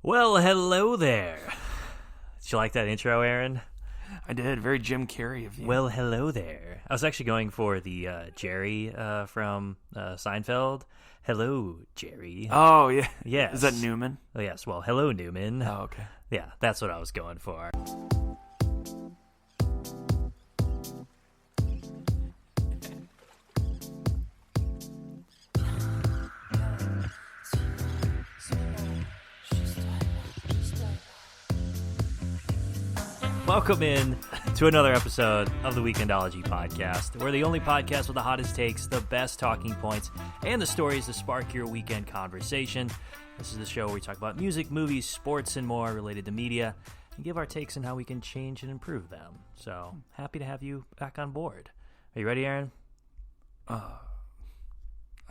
Well, hello there. Did you like that intro, Aaron? I did. Very Jim Carrey of you. Well, hello there. I was actually going for the Jerry from Seinfeld. Hello, Jerry. Oh, yeah. Yes. Is that Newman? Oh, yes. Well, hello, Newman. Oh, okay. Yeah, that's what I was going for. Welcome in to another episode of the Weekendology Podcast. We're the only podcast with the hottest takes, the best talking points, and the stories to spark your weekend conversation. This is the show where we talk about music, movies, sports, and more related to media, and give our takes on how we can change and improve them. So, happy to have you back on board. Are you ready, Aaron?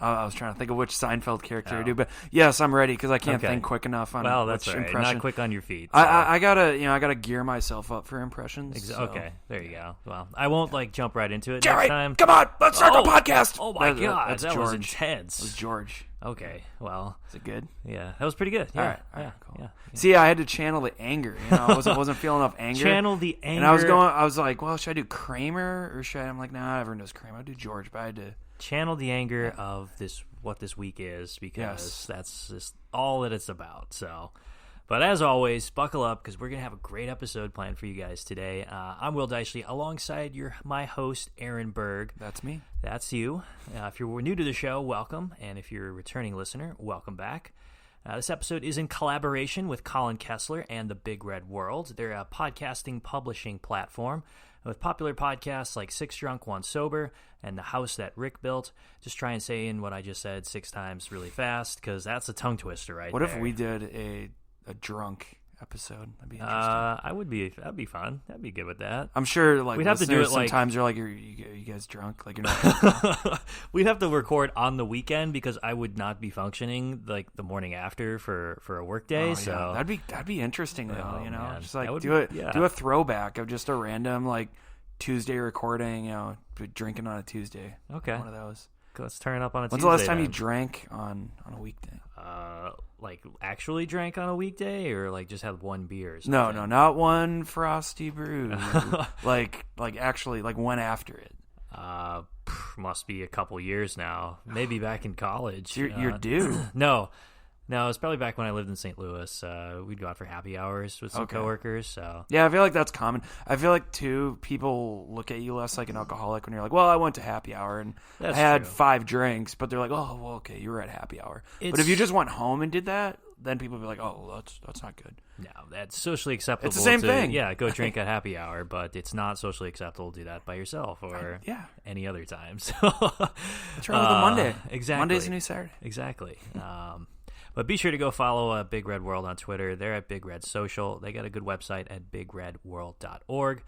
I was trying to think of which Seinfeld character to do, but yes, I'm ready because I can't think quick enough on that's which all right. impression. Not quick on your feet. So. I gotta gear myself up for impressions. So. Okay, there you go. Well, I won't jump right into it Jerry, next time. come on, let's start the podcast. Oh my God, that's that George. was intense. That was George. Okay, well, is it good? Yeah, that was pretty good. Yeah, all right, cool. Yeah. See, I had to channel the anger. I wasn't feeling enough anger. Channel the anger. And I was like, well, should I do Kramer or should I'm like, nah, everyone knows Kramer. I'll do George, but I had to channel the anger of what this week is, because that's just all that it's about. So, but as always, buckle up because we're gonna have a great episode planned for you guys today. I'm Will Deichley alongside my host Aaron Berg. That's me. That's you. If you're new to the show, welcome, and if you're a returning listener, welcome back. This episode is in collaboration with Colin Kessler and the Big Red World. They're a podcasting publishing platform with popular podcasts like Six Drunk, One Sober, and The House That Rick Built. Just try and say in what I just said 6 times really fast, because that's a tongue twister right What there. if we did a drunk episode? That'd be interesting. That'd be fun. That'd be good with that. I'm sure we'd have to do it sometimes you're like, you guys drunk? Like you're not We'd have to record on the weekend because I would not be functioning like the morning after for a work day. So that'd be interesting though, man. Just do a throwback of just a random Tuesday recording, drinking on a Tuesday. Okay. One of those. Let's turn it up on a Tuesday. When's the last time you drank on a weekday? Actually drank on a weekday, or just had one beer or No, something? not one frosty brew. Actually went after it. Must be a couple years now. Maybe back in college. You're due. No, it's probably back when I lived in St. Louis. We'd go out for happy hours with some coworkers. So yeah, I feel like that's common. I feel like too, people look at you less like an alcoholic when you're like, well, I went to happy hour and I had 5 drinks, but they're like, oh, well, okay, you were at happy hour. But if you just went home and did that, then people would be like, oh, well, that's not good. No, that's socially acceptable. It's the same thing. Yeah, go drink at happy hour, but it's not socially acceptable to do that by yourself or any other time. So what's wrong with a Monday? Exactly. Monday's a new Saturday. Exactly. But be sure to go follow Big Red World on Twitter. They're at Big Red Social. They got a good website at bigredworld.org.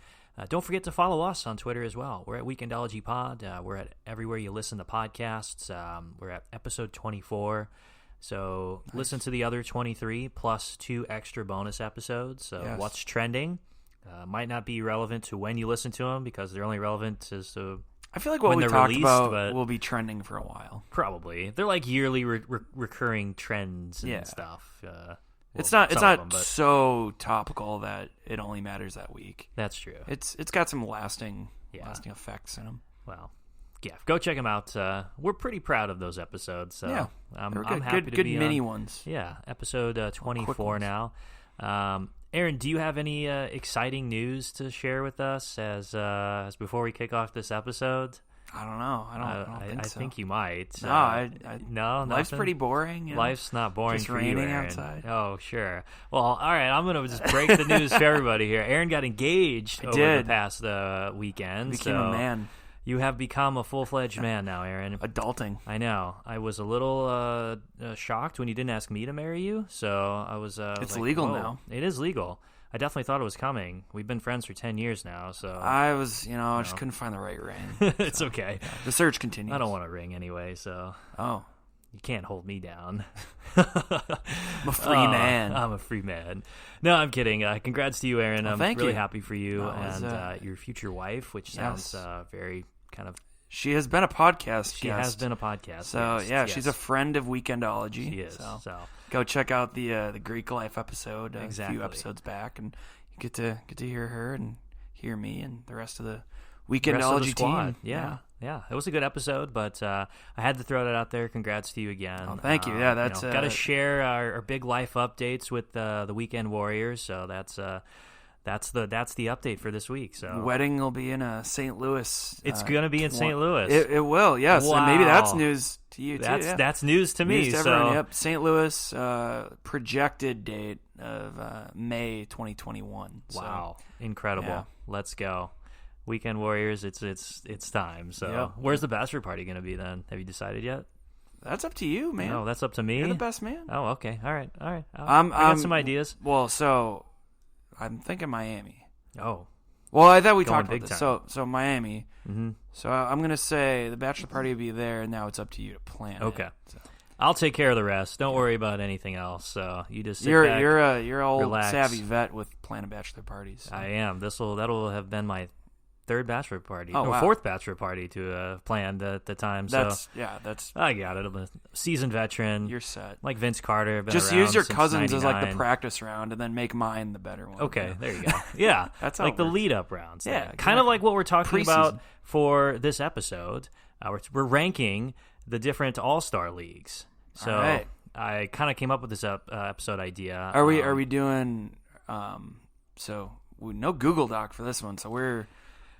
Don't forget to follow us on Twitter as well. We're at Weekendology Pod. We're at everywhere you listen to podcasts. We're at episode 24. So listen to the other 23 plus 2 extra bonus episodes. What's trending might not be relevant to when you listen to them because they're only relevant as to I feel like what we talked about will be trending for a while. Probably. They're like yearly recurring trends and stuff. It's not so topical that it only matters that week. That's true. It's got some lasting effects in them. Well, yeah, go check them out. We're pretty proud of those episodes. So I'm happy to good be mini on, ones. Yeah, episode 24 now. Aaron, do you have any exciting news to share with us as before we kick off this episode? I don't know. I don't think so. I think you might. No, life's pretty boring. Life's not boring just for raining you, Aaron. outside. Oh, sure. Well, all right. I'm going to just break the news to everybody here. Aaron got engaged over the past weekend. Became a man. You have become a full-fledged man now, Aaron. Adulting. I know. I was a little shocked when you didn't ask me to marry you, so I was it's legal now. It is legal. I definitely thought it was coming. We've been friends for 10 years now, so... I was, I just couldn't find the right ring. It's okay. Yeah. The search continues. I don't want a ring anyway, so... Oh. You can't hold me down. I'm a free man. I'm a free man. No, I'm kidding. Congrats to you, Aaron. Well, I'm really you. happy for you and your future wife, which sounds very kind of She has been a podcast She guest. has been a podcast So, guest, yeah, she's a friend of Weekendology. She is. So go check out the Greek Life episode Exactly. a few episodes back, and you get to hear her and hear me and the rest of the Weekendology team. Yeah. It was a good episode, but I had to throw that out there. Congrats to you again. Oh, thank you. Yeah, that's got to share our big life updates with the Weekend Warriors. So that's the update for this week. So the wedding will be in St. Louis. It's going to be in St. Louis. It will. Yes, wow. and maybe that's news to you too. That's news to me. News to so everyone, yep. St. Louis projected date of May 2021. Wow, incredible! Yeah. Let's go. Weekend Warriors, it's time. So, Where's the bachelor party going to be then? Have you decided yet? That's up to you, man. No, that's up to me. You're the best man. Oh, okay. All right. I got some ideas. Well, so I'm thinking Miami. Oh, well, I thought we Going talked about big this. time. So Miami. mm-hmm. So I'm gonna say the bachelor party will be there, and now it's up to you to plan. Okay. It. So. I'll take care of the rest. Don't worry about anything else. So you just sit You're back, you're an old relax. savvy vet with planning bachelor parties. So. I am. That'll have been my third bachelor party, wow. fourth bachelor party to planned at the time. That's I got it. I'm a seasoned veteran. You're set. Like Vince Carter. Been Just around use your since cousins as like 99. the practice round, and then make mine the better one. Okay, there you go. Yeah, That's how like it the works. lead up rounds. Yeah, kind exactly. of like what we're talking about Preseason. for this episode. We're ranking the different All-Star leagues. So All right. I kind of came up with this episode idea. Are we doing? No Google Doc for this one, so we're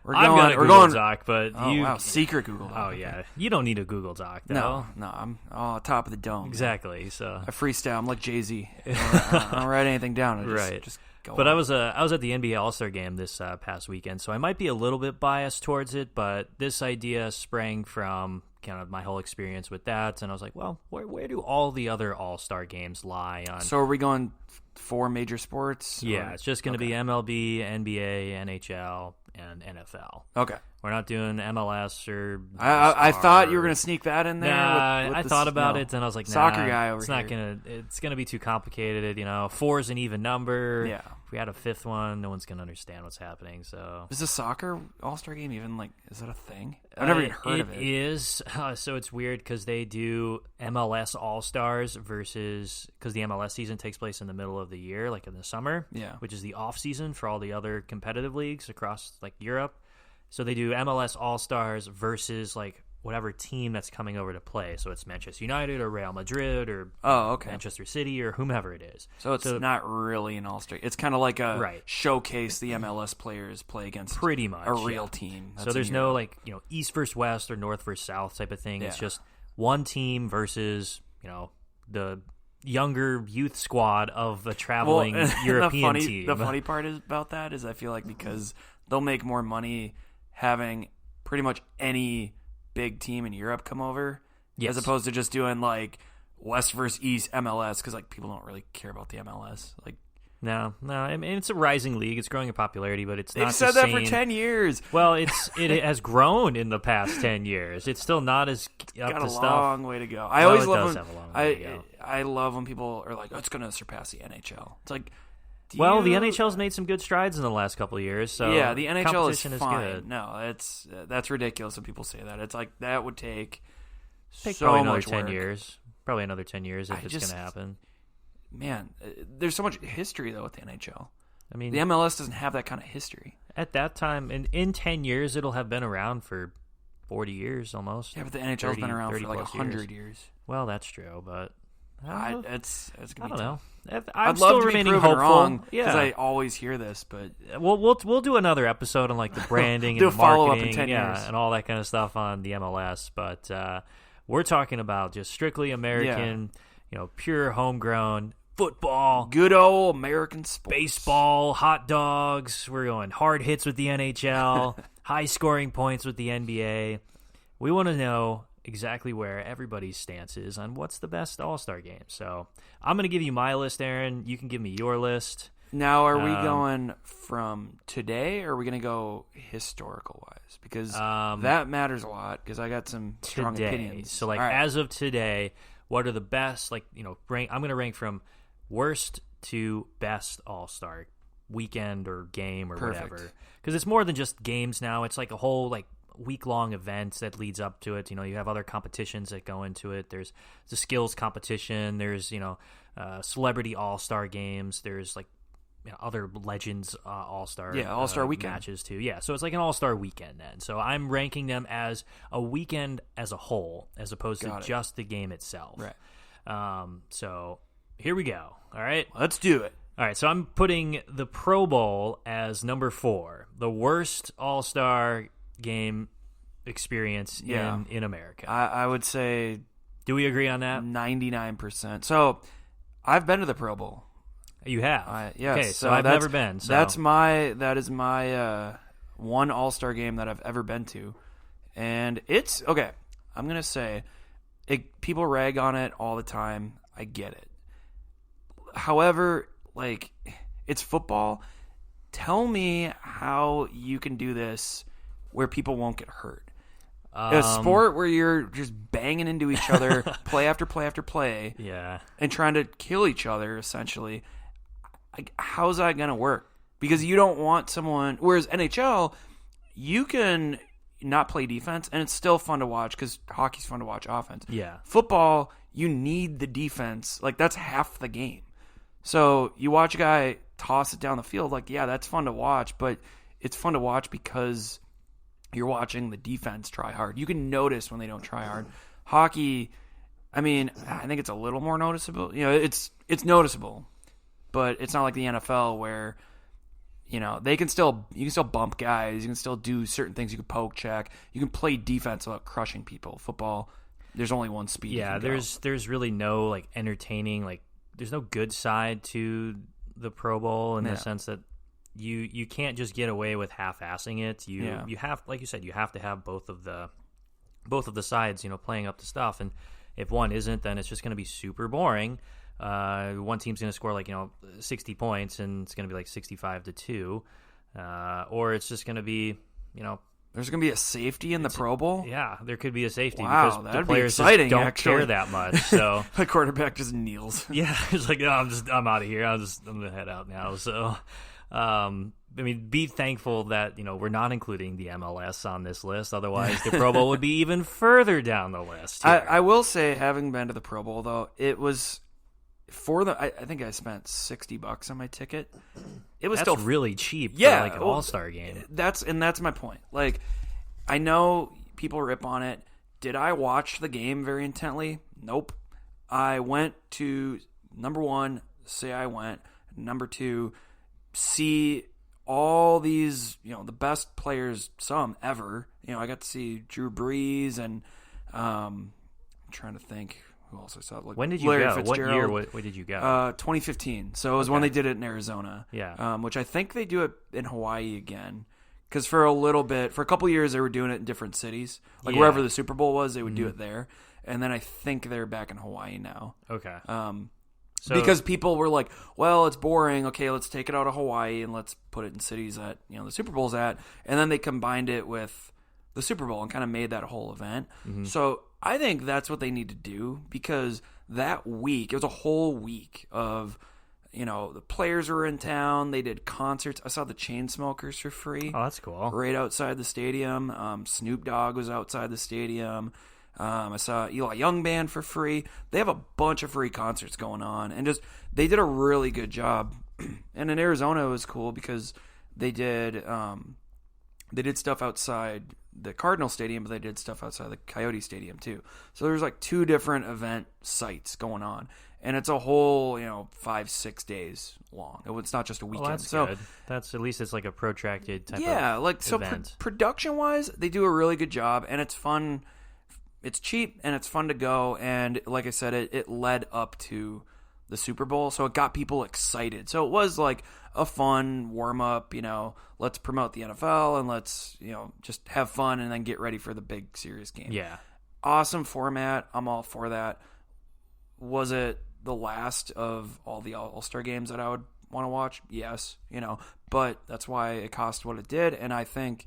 I've going. got a we're Google going. Doc, but Oh you. wow, secret Google Doc. Oh Okay. yeah, you don't need a Google Doc though. No, I'm top of the dome. Exactly. So I freestyle. I'm like Jay-Z. I don't write anything down. I Right. Just go. But on. I was at the NBA All-Star game this past weekend, so I might be a little bit biased towards it. But this idea sprang from kind of my whole experience with that, and I was like, well, where do all the other All-Star games lie on? So are we going 4 major sports? Yeah, or- it's just going to okay. be MLB, NBA, NHL, and NFL. Okay. We're not doing MLS or. I Star thought you were or- going to sneak that in there. Nah, with I the thought about no. it, and I was like, nah, Soccer guy over it's here. not it's gonna be too complicated. 4 is an even number. Yeah. If we had a 5th one, no one's gonna understand what's happening. So Is the soccer All-Star game even is that a thing? I've never even heard of it. It is. So it's weird because they do MLS All-Stars because the MLS season takes place in the middle of the year, like in the summer. Yeah. Which is the off season for all the other competitive leagues across like Europe. So they do MLS All-Stars versus like whatever team that's coming over to play. So it's Manchester United or Real Madrid or Manchester City or whomever it is. So it's not really an All-Star. It's kind of like a Right. showcase the MLS players play against Pretty much a real yeah. team. So That's there's in no Europe. like East versus West or North versus South type of thing. It's Yeah. just one team versus the younger youth squad of a traveling European team. The funny part about that is I feel like because they'll make more money having pretty much any big team in Europe come over Yes. as opposed to just doing like West versus East MLS because like people don't really care about the MLS. Like No. I mean it's a rising league. It's growing in popularity, but it's they've not said the that same. for 10 years. Well, it has grown in the past 10 years. It's still not as up Got to a stuff. long way to go. I Well, always it love does when have a long way to go. I love when people are like, "Oh, it's going to surpass the NHL." It's like, Well, the NHL's made some good strides in the last couple of years, so yeah, the NHL is competition fine. good. No, that's ridiculous when people say that. It's like that would take Take so probably another much 10 work. years. Probably another 10 years if I it's just- going to happen. Man, there's so much history though with the NHL. I mean, The MLS doesn't have that kind of history. at that time, in 10 years, it'll have been around for 40 years almost. Yeah, but the NHL's been 30 around for like 30 plus 100 years. Well, that's true, but I don't know. It's I gonna don't be know. tough. I'm I'd still love to be remaining proven hopeful. wrong because Yeah, I always hear this, but we'll do another episode on like the branding Do and a the follow-up in marketing, 10 yeah, years. and all that kind of stuff on the MLS. But we're talking about just strictly American, pure homegrown football, good old American sports. baseball, hot dogs. We're going hard hits with the NHL, high scoring points with the NBA. We want to know exactly where everybody's stance is on what's the best All-Star game. So I'm going to give you my list, Aaron. You can give me your list. Now, are we going from today, or are we going to go historical wise? Because that matters a lot. Because I got some strong Today. opinions. So, like, All right. as of today, what are the best, rank? I'm going to rank from worst to best All-Star weekend or game or Perfect. whatever. Because it's more than just games now. It's like a whole, week-long event that leads up to it. You have other competitions that go into it. There's the skills competition. There's, celebrity all-star games. There's, other legends all-star all-star weekend matches, too. Yeah, so it's like an all-star weekend then. So I'm ranking them as a weekend as a whole as opposed to just the game itself. Right. So here we go. All right? Let's do it. All right, so I'm putting the Pro Bowl as number 4, the worst all-star game experience in America. I would say... Do we agree on that? 99%. So, I've been to the Pro Bowl. You have? Yes. Okay, so I've never been. So. That is my one all-star game that I've ever been to. And it's... Okay, I'm going to say, people rag on it all the time. I get it. However... it's football. Tell me how you can do this where people won't get hurt. A sport where you're just banging into each other, play after play after play, and trying to kill each other, essentially. How's that going to work? Because you don't want someone... Whereas NHL, you can not play defense, and it's still fun to watch because hockey's fun to watch offense. Yeah. Football, you need the defense. That's half the game. So you watch a guy toss it down the field, that's fun to watch, but it's fun to watch because you're watching the defense try hard. You can notice when they don't try hard. Hockey, I think it's a little more noticeable. It's noticeable, but it's not like the NFL where, you can still bump guys, you can still do certain things, you can poke check, you can play defense without crushing people. Football, there's only one speed. Yeah, there's really no entertaining there's no good side to the Pro Bowl in the sense that you can't just get away with half-assing it. You have, like you said, you have to have both of the sides, playing up the stuff. And if one isn't, then it's just going to be super boring. One team's going to score 60 points, and it's going to be 65-2, or it's just going to to be There's going to be a safety in the Pro Bowl? Yeah, there could be a safety because the players just don't care that much. So the quarterback just kneels. Yeah, it's I'm out of here. I'm going to head out now. So, be thankful that, we're not including the MLS on this list. Otherwise, the Pro Bowl would be even further down the list. I will say, having been to the Pro Bowl, though, it was I think I spent $60 on my ticket. That's still really cheap for an all-star game. That's my point. I know people rip on it. Did I watch the game very intently? Nope. I went to, number one, say I went. Number two, see all these, the best players, some ever. I got to see Drew Brees and I'm trying to think. Who else I saw? When did you go? What year? What did you go? 2015. So it was when they did it in Arizona. Yeah. Which I think they do it in Hawaii again. Because for a couple years, they were doing it in different cities. Wherever the Super Bowl was, they would do it there. And then I think they're back in Hawaii now. Okay. Because people were like, well, it's boring. Okay, let's take it out of Hawaii and let's put it in cities that the Super Bowl's at. And then they combined it with the Super Bowl and kind of made that whole event. Mm-hmm. So I think that's what they need to do because that week, it was a whole week of, the players were in town. They did concerts. I saw the Chainsmokers for free. Oh, that's cool. Right outside the stadium. Snoop Dogg was outside the stadium. I saw Eli Young Band for free. They have a bunch of free concerts going on. And they did a really good job. And in Arizona, it was cool because they did stuff outside the Cardinal Stadium, but they did stuff outside the Coyote Stadium too. So there's 2 different event sites going on, and it's a whole 5-6 days long. It's not just a weekend. Well, that's good. That's at least it's a protracted type of event. Production wise, they do a really good job, and it's fun. It's cheap and it's fun to go, and like I said, it led up to the Super Bowl, so it got people excited. So it was a fun warm-up, let's promote the NFL and let's, just have fun and then get ready for the big serious game. Yeah. Awesome format. I'm all for that. Was it the last of all the All-Star games that I would want to watch? Yes, but that's why it cost what it did, and I think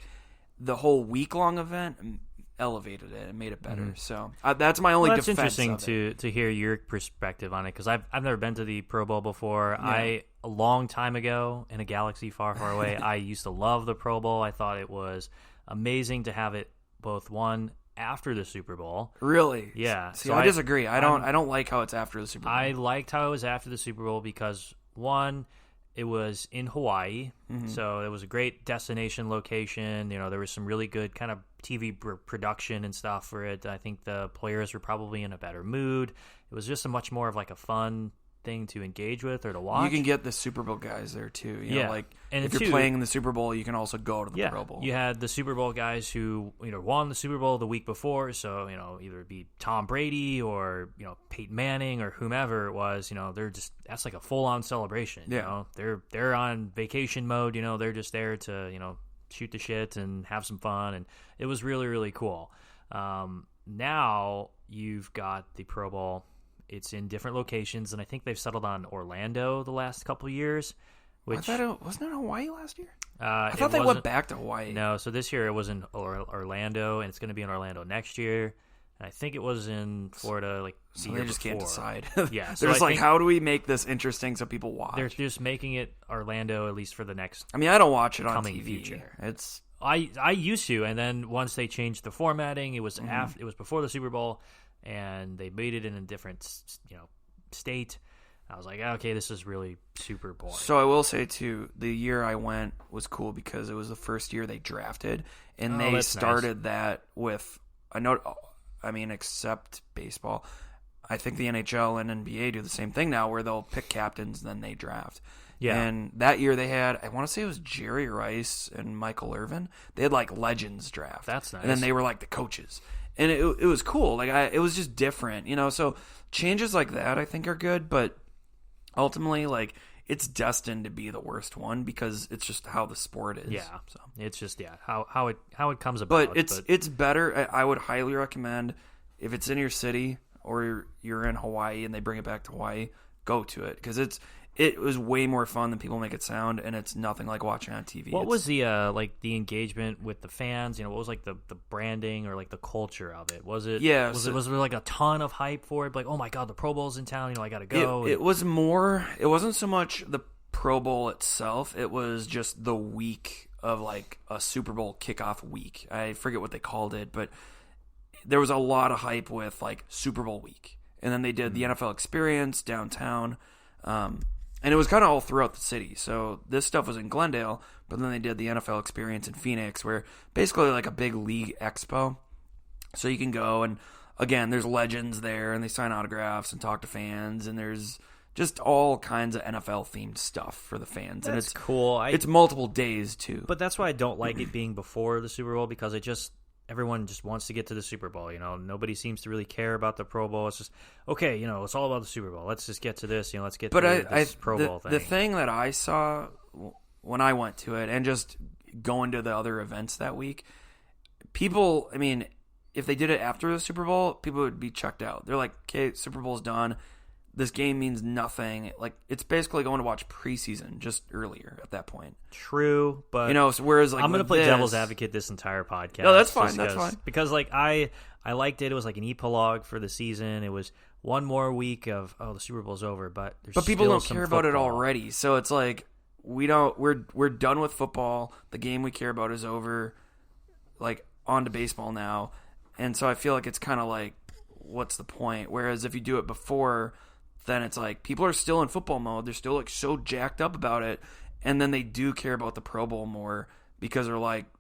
the whole week-long event elevated it and made it better. Mm-hmm. So that's my only defense. That's interesting to hear your perspective on it because I've never been to the Pro Bowl before. Yeah. A long time ago in a galaxy far, far away, I used to love the Pro Bowl. I thought it was amazing to have it both one after the Super Bowl. Really? Yeah. See, I disagree. I don't like how it's after the Super Bowl. I liked how it was after the Super Bowl because, one, it was in Hawaii, so it was a great destination location. There was some really good kind of TV production and stuff for it. I think the players were probably in a better mood. It was just a much more of like a fun thing to engage with or to watch. You can get the Super Bowl guys there too. You know, like and if you're playing in the Super Bowl, you can also go to the Pro Bowl. You had the Super Bowl guys who won the Super Bowl the week before, so either it be Tom Brady or Peyton Manning or whomever it was. That's like a full on celebration. They're on vacation mode. They're just there to shoot the shit and have some fun, and it was really, really cool. Now you've got the Pro Bowl. It's in different locations, and I think they've settled on Orlando the last couple of years. Which wasn't it Hawaii last year? I thought they went back to Hawaii. No, so this year it was in Orlando, and it's going to be in Orlando next year. And I think it was in Florida so they just can't decide. Yeah, they're just like, how do we make this interesting so people watch? They're just making it Orlando, at least for the next. I mean, I don't watch it on TV. Future. It's I used to, and then once they changed the formatting, it was it was before the Super Bowl. And they made it in a different, state. I was like, okay, this is really super boring. So I will say, too, the year I went was cool because it was the first year they drafted. And they started that with, except baseball. I think the NHL and NBA do the same thing now where they'll pick captains, then they draft. Yeah. And that year they had, I want to say it was Jerry Rice and Michael Irvin. They had, legends draft. That's nice. And then they were, the coaches. And it was cool. It was just different, So changes like that I think are good, but ultimately, it's destined to be the worst one because it's just how the sport is. Yeah. So it's just how it comes about. But it's better. I would highly recommend if it's in your city or you're in Hawaii and they bring it back to Hawaii, go to it because it was way more fun than people make it sound, and it's nothing like watching on TV. What was the the engagement with the fans? What was the branding or the culture of it? Was it? Yeah. Was there a ton of hype for it? Oh my god, the Pro Bowl's in town. I got to go. It was more. It wasn't so much the Pro Bowl itself. It was just the week of a Super Bowl kickoff week. I forget what they called it, but there was a lot of hype with Super Bowl week, and then they did the NFL Experience downtown. And it was kind of all throughout the city. So this stuff was in Glendale, but then they did the NFL Experience in Phoenix, where basically a big league expo. So you can go, and again, there's legends there, and they sign autographs and talk to fans, and there's just all kinds of NFL-themed stuff for the fans. That's cool. It's multiple days, too. But that's why I don't like it being before the Super Bowl, because everyone just wants to get to the Super Bowl. Nobody seems to really care about the Pro Bowl. It's just, okay, it's all about the Super Bowl. Let's just get to this. Let's get to this Pro Bowl thing. The thing that I saw when I went to it and just going to the other events that week, people, if they did it after the Super Bowl, people would be checked out. They're like, okay, Super Bowl's done. This game means nothing. It's basically going to watch preseason just earlier at that point. True, but so whereas I'm going to play devil's advocate this entire podcast. No, that's fine. That's fine. Because I liked it. It was an eprologue for the season. It was one more week of the Super Bowl's over, but people don't care about it already. So it's we're done with football. The game we care about is over. On to baseball now, and so I feel it's kind of what's the point? Whereas if you do it before, then it's people are still in football mode. They're still so jacked up about it. And then they do care about the Pro Bowl more because they're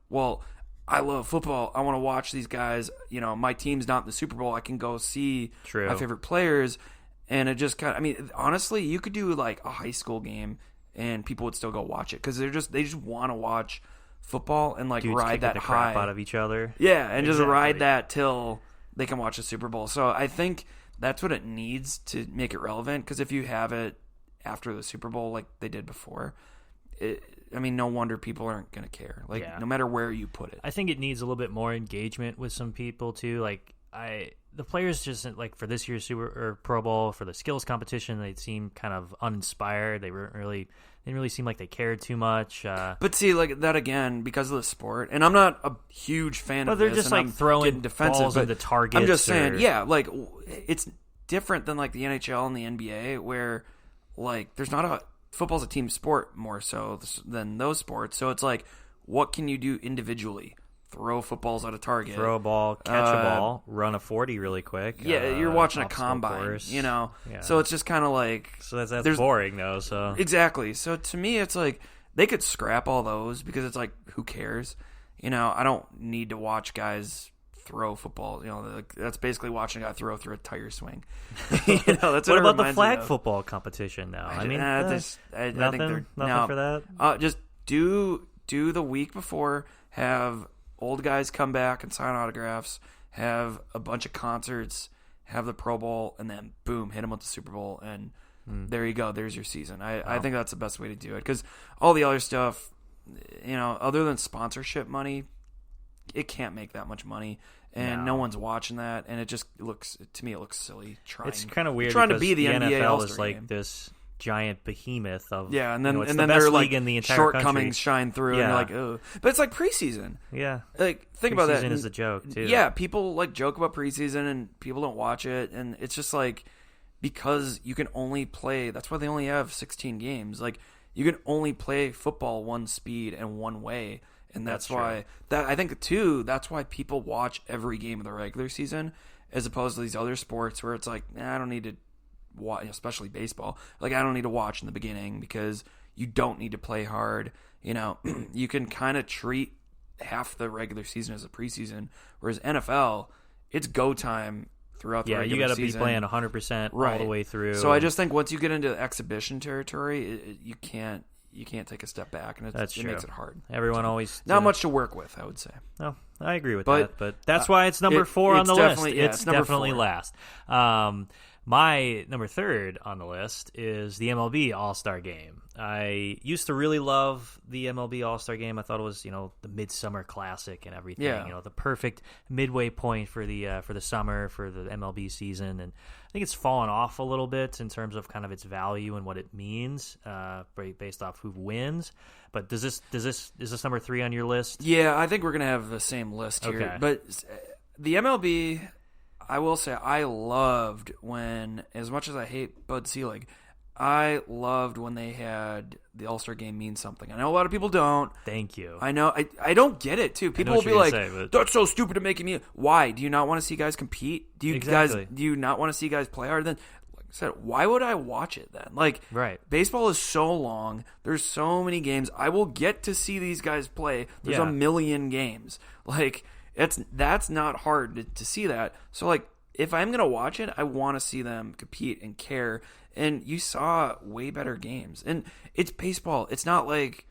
well, I love football. I want to watch these guys. My team's not in the Super Bowl. I can go see my favorite players. And it just kind of, honestly, you could do a high school game and people would still go watch it because they just want to watch football and Dudes ride that the high crap out of each other. Yeah. And just ride that till they can watch the Super Bowl. So I think that's what it needs to make it relevant. Because if you have it after the Super Bowl like they did before, no wonder people aren't going to care. No matter where you put it. I think it needs a little bit more engagement with some people too. The players just for this year's Pro Bowl for the skills competition, they seemed kind of uninspired. They didn't really seem like they cared too much. But see, that again, because of the sport, and I'm not a huge fan of this. But they're just throwing balls into targets. I'm just saying, it's different than the NHL and the NBA, where there's not football's a team sport more so than those sports. So it's what can you do individually? throw footballs at a target. Throw a ball, catch a ball, run a 40 really quick. Yeah, you're watching a combine, Yeah. So it's just kind of like... So that's boring, though. So Exactly. So to me, it's like they could scrap all those because it's like, who cares? I don't need to watch guys throw football. That's basically watching a guy throw through a tire swing. That's what about the flag football competition now? I mean, I think they're nothing for that. Just do the week before, have old guys come back and sign autographs, have a bunch of concerts, have the Pro Bowl, and then boom, hit them with the Super Bowl, and there you go. There's your season. I think that's the best way to do it, because all the other stuff, other than sponsorship money, it can't make that much money, and no one's watching that, and it just looks, to me, it looks silly. It's kind of weird trying to be the NBA NFL All-Star is like game. This giant behemoth of and then it's and the then best their league like in the entire shortcomings country. shine through, and you're like, oh, but it's like preseason. Yeah, like think about that. Preseason is a joke too. Yeah, people like joke about preseason, and people don't watch it, and it's just like, because you can only play. That's why they only have 16 games. Like, you can only play football one speed and one way, and that's why I think too. That's why people watch every game of the regular season, as opposed to these other sports where it's like, I don't need to watch, especially baseball. Like, I don't need to watch in the beginning because you don't need to play hard. You can kind of treat half the regular season as a preseason, whereas NFL, it's go time throughout the regular season. Yeah, you got to be playing 100% all the way through. So I just think once you get into exhibition territory, you can't take a step back, and it makes it hard. Everyone always not much to work with, I would say. No, I agree with that, but that's why it's number 4 on the list. It's definitely last. My number 3 on the list is the MLB All-Star Game. I used to really love the MLB All-Star Game. I thought it was, the midsummer classic and everything. Yeah. The perfect midway point for the summer, for the MLB season. And I think it's fallen off a little bit in terms of kind of its value and what it means, based off who wins. But is this number 3 on your list? Yeah, I think we're gonna have the same list here. Okay. But the MLB, I will say, I loved when, as much as I hate Bud Selig, I loved when they had the All-Star Game mean something. I know a lot of people don't. Thank you. I know. I don't get it, too. People will be like, that's so stupid to make it mean. Why? Do you not want to see guys compete? Do you not want to see guys play hard? Then, like I said, why would I watch it then? Like, right. Baseball is so long. There's so many games. I will get to see these guys play. There's a million games. Like, that's not hard to see that. So, like, if I'm going to watch it, I want to see them compete and care. And you saw way better games. And it's baseball. It's not like,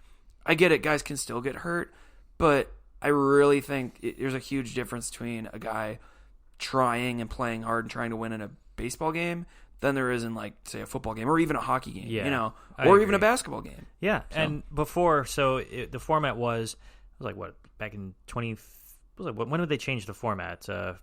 I get it, guys can still get hurt, but I really think there's a huge difference between a guy trying and playing hard and trying to win in a baseball game than there is in, like, say, a football game or even a hockey game, or even a basketball game. Yeah, so. And before, the format was like, what, back in when did they change the format? I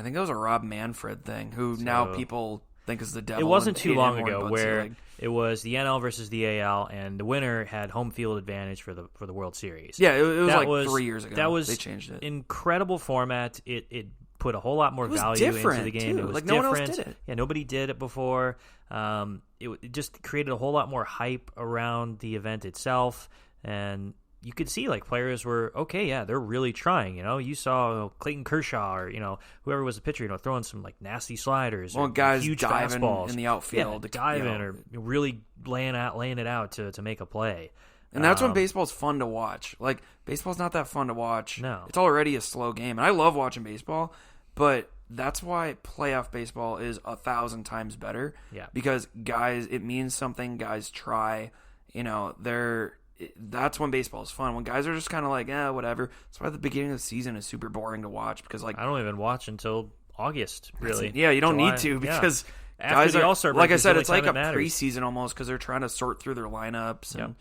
think that was a Rob Manfred thing, who now people think is the devil. It wasn't too long ago where it was the NL versus the AL, and the winner had home field advantage for the World Series. Yeah, it was 3 years ago. They changed it. Incredible format. It put a whole lot more value into the game. Too. It was like, different. No one else did it. Yeah, nobody did it before. It just created a whole lot more hype around the event itself, and you could see, like, players were, they're really trying, You saw Clayton Kershaw or, whoever was the pitcher, throwing some, like, nasty sliders or guys huge diving fastballs. in the outfield. Yeah, diving or really laying it out to make a play. And that's when baseball's fun to watch. Like, baseball's not that fun to watch. No. It's already a slow game. And I love watching baseball, but that's why playoff baseball is 1,000 times better. Yeah. Because guys, it means something. Guys try. That's when baseball is fun. When guys are just kind of like, whatever. That's why the beginning of the season is super boring to watch, because, like, I don't even watch until August, really. Yeah, you don't need to, because guys are, All-Star break, like I said, it's like a matters. preseason almost, because they're trying to sort through their lineups, and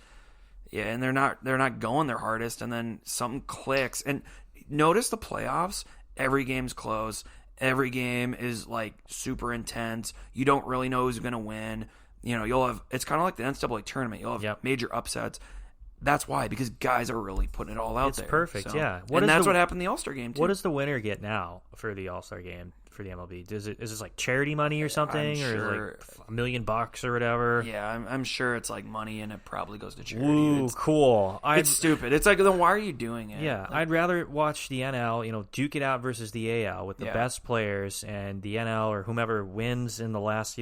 and they're not going their hardest, and then something clicks. And notice the playoffs, every game's close. Every game is, like, super intense. You don't really know who's going to win. You'll have, it's kind of like the NCAA tournament. You'll have major upsets. That's why, because guys are really putting it all out there. It's perfect, yeah. That's what happened in the All-Star Game, too. What does the winner get now for the All-Star Game? for the MLB? Is this like charity money or something, sure. or like $1 million or whatever? Yeah, I'm sure it's like money, and it probably goes to charity. Ooh, cool. It's stupid. It's like, then why are you doing it? Yeah, like, I'd rather watch the NL, duke it out versus the AL with the best players, and the NL or whomever wins in the last,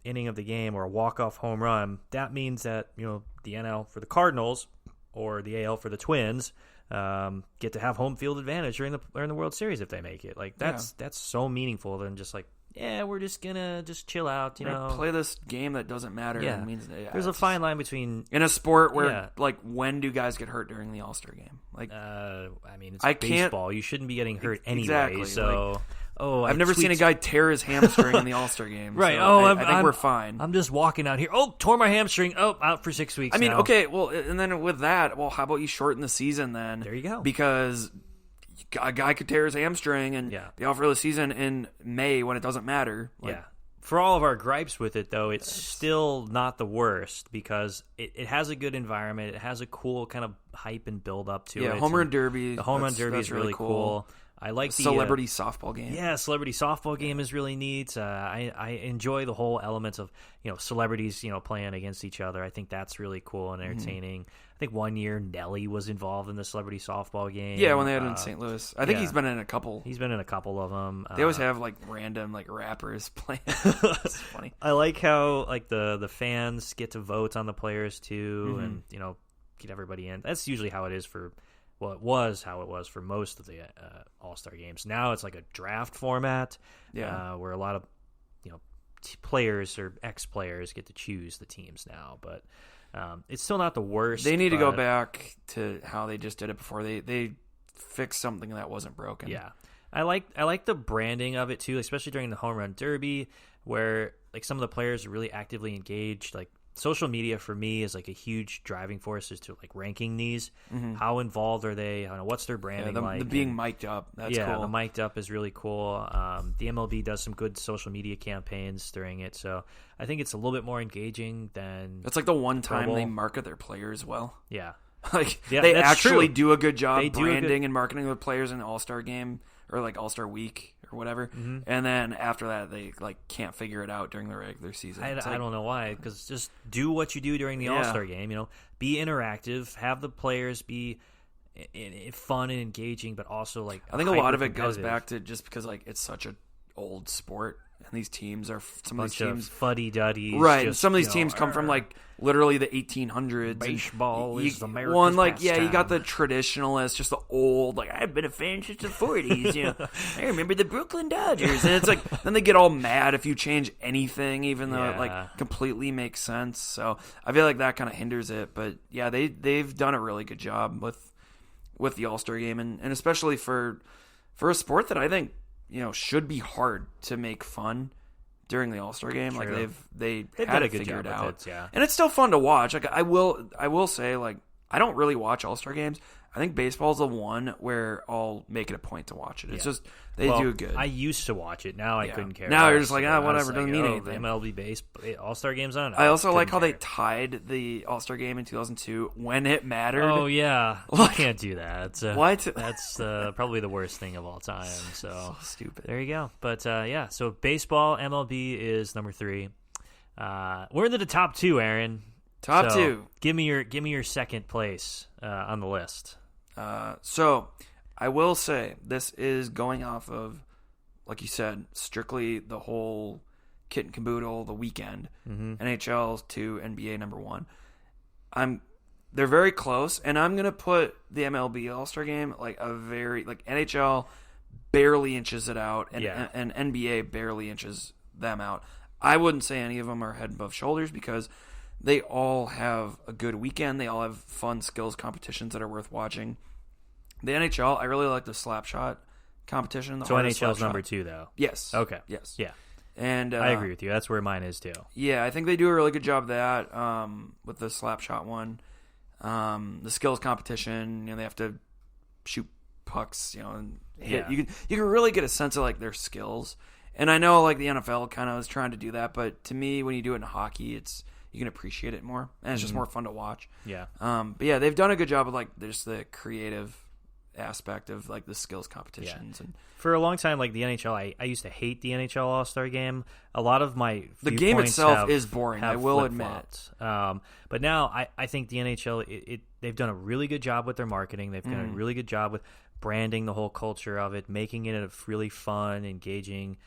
inning of the game or a walk-off home run. That means that, the NL for the Cardinals or the AL for the Twins get to have home field advantage during the World Series if they make it. Like that's so meaningful than just like, we're just gonna just chill out, play this game that doesn't matter. Yeah, means, there's a fine line between in a sport where like when do guys get hurt during the All-Star game? Like, it's baseball. You shouldn't be getting hurt anyway. Exactly. So. I've never seen a guy tear his hamstring in the All-Star game. Right. So I think we're fine. I'm just walking out here. Oh, tore my hamstring. Oh, out for 6 weeks. now. Okay. Well, and then with that, how about you shorten the season then? There you go. Because a guy could tear his hamstring and be out for the season in May when it doesn't matter. For all of our gripes with it, though, it's still not the worst because it has a good environment. It has a cool kind of hype and build up to it. Yeah, home run derby. The home run derby is really cool. I like the celebrity softball game. Yeah, celebrity softball game is really neat. I enjoy the whole element of celebrities playing against each other. I think that's really cool and entertaining. I think one year Nelly was involved in the celebrity softball game. Yeah, when they had it in St. Louis. I think he's been in a couple. He's been in a couple of them. They always have like random like rappers playing. It's funny. I like how like the fans get to vote on the players too, and get everybody in. That's usually how it is for. Well, it was how it was for most of the All-Star games. Now it's like a draft format where a lot of players or ex-players get to choose the teams now. But it's still not the worst. They need to go back to how they just did it before. They fixed something that wasn't broken. Yeah. I like the branding of it too, especially during the home run derby where like some of the players are really actively engaged. Like social media for me is like a huge driving force as to like ranking these. How involved are they? I don't know, what's their branding like? The being mic'd up. That's cool. The mic'd up is really cool. The MLB does some good social media campaigns during it, so I think it's a little bit more engaging than. That's like the one time they market their players well. Yeah, they actually do a good job branding and marketing the players in the All-Star game or like All-Star week or whatever, and then after that they like can't figure it out during the regular season. I don't know why, because just do what you do during the All-Star game. Be interactive, have the players be fun and engaging, but also like I think a lot of it goes back to just because like it's such an old sport. And these teams are some of these teams fuddy-duddies, right? Just, some of these teams come from like literally the 1800s. Baseball is America's one like pastime. you got the traditionalists, just the old like I've been a fan since the 40s. I remember the Brooklyn Dodgers, and it's like then they get all mad if you change anything, even though it like completely makes sense. So I feel like that kind of hinders it. But yeah, they've done a really good job with the All-Star game, and especially for a sport that I think. Should be hard to make fun during the All-Star game. True. Like they've had it a good figured job out, with it, and it's still fun to watch. Like I will say, like I don't really watch All-Star games. I think baseball's the one where I'll make it a point to watch it. It's just they do good. I used to watch it. Now I couldn't care. Now you're just like, whatever, doesn't mean anything. The MLB base All-Star games on. I also like how they tied the All-Star game in 2002 when it mattered. Oh yeah, you can't do that. What? That's probably the worst thing of all time. So stupid. There you go. But so baseball MLB is number 3. We're into the top 2, Aaron. Top 2. Give me your second place on the list. So I will say this is going off of, like you said, strictly the whole kit and caboodle, the weekend. NHL 2, NBA number 1. They're very close, and I'm gonna put the MLB All-Star game like a very like NHL barely inches it out, and NBA barely inches them out. I wouldn't say any of them are head above shoulders because they all have a good weekend. They all have fun skills competitions that are worth watching. The NHL, I really like the slap shot competition. So NHL's number 2, though? Yes. Okay. Yes. Yeah. And I agree with you. That's where mine is, too. Yeah, I think they do a really good job of that with the slap shot one. The skills competition, they have to shoot pucks, and hit. Yeah. You can really get a sense of like their skills. And I know like the NFL kind of is trying to do that, but to me, when you do it in hockey, you can appreciate it more, and it's just more fun to watch. Yeah. But yeah, they've done a good job of like just the creative aspect of like the skills competitions. And for a long time, like the NHL, I used to hate the NHL All-Star game. A lot of my the game itself is boring, I will admit. But now I think the NHL, they've done a really good job with their marketing. They've done a really good job with branding the whole culture of it, making it a really fun, engaging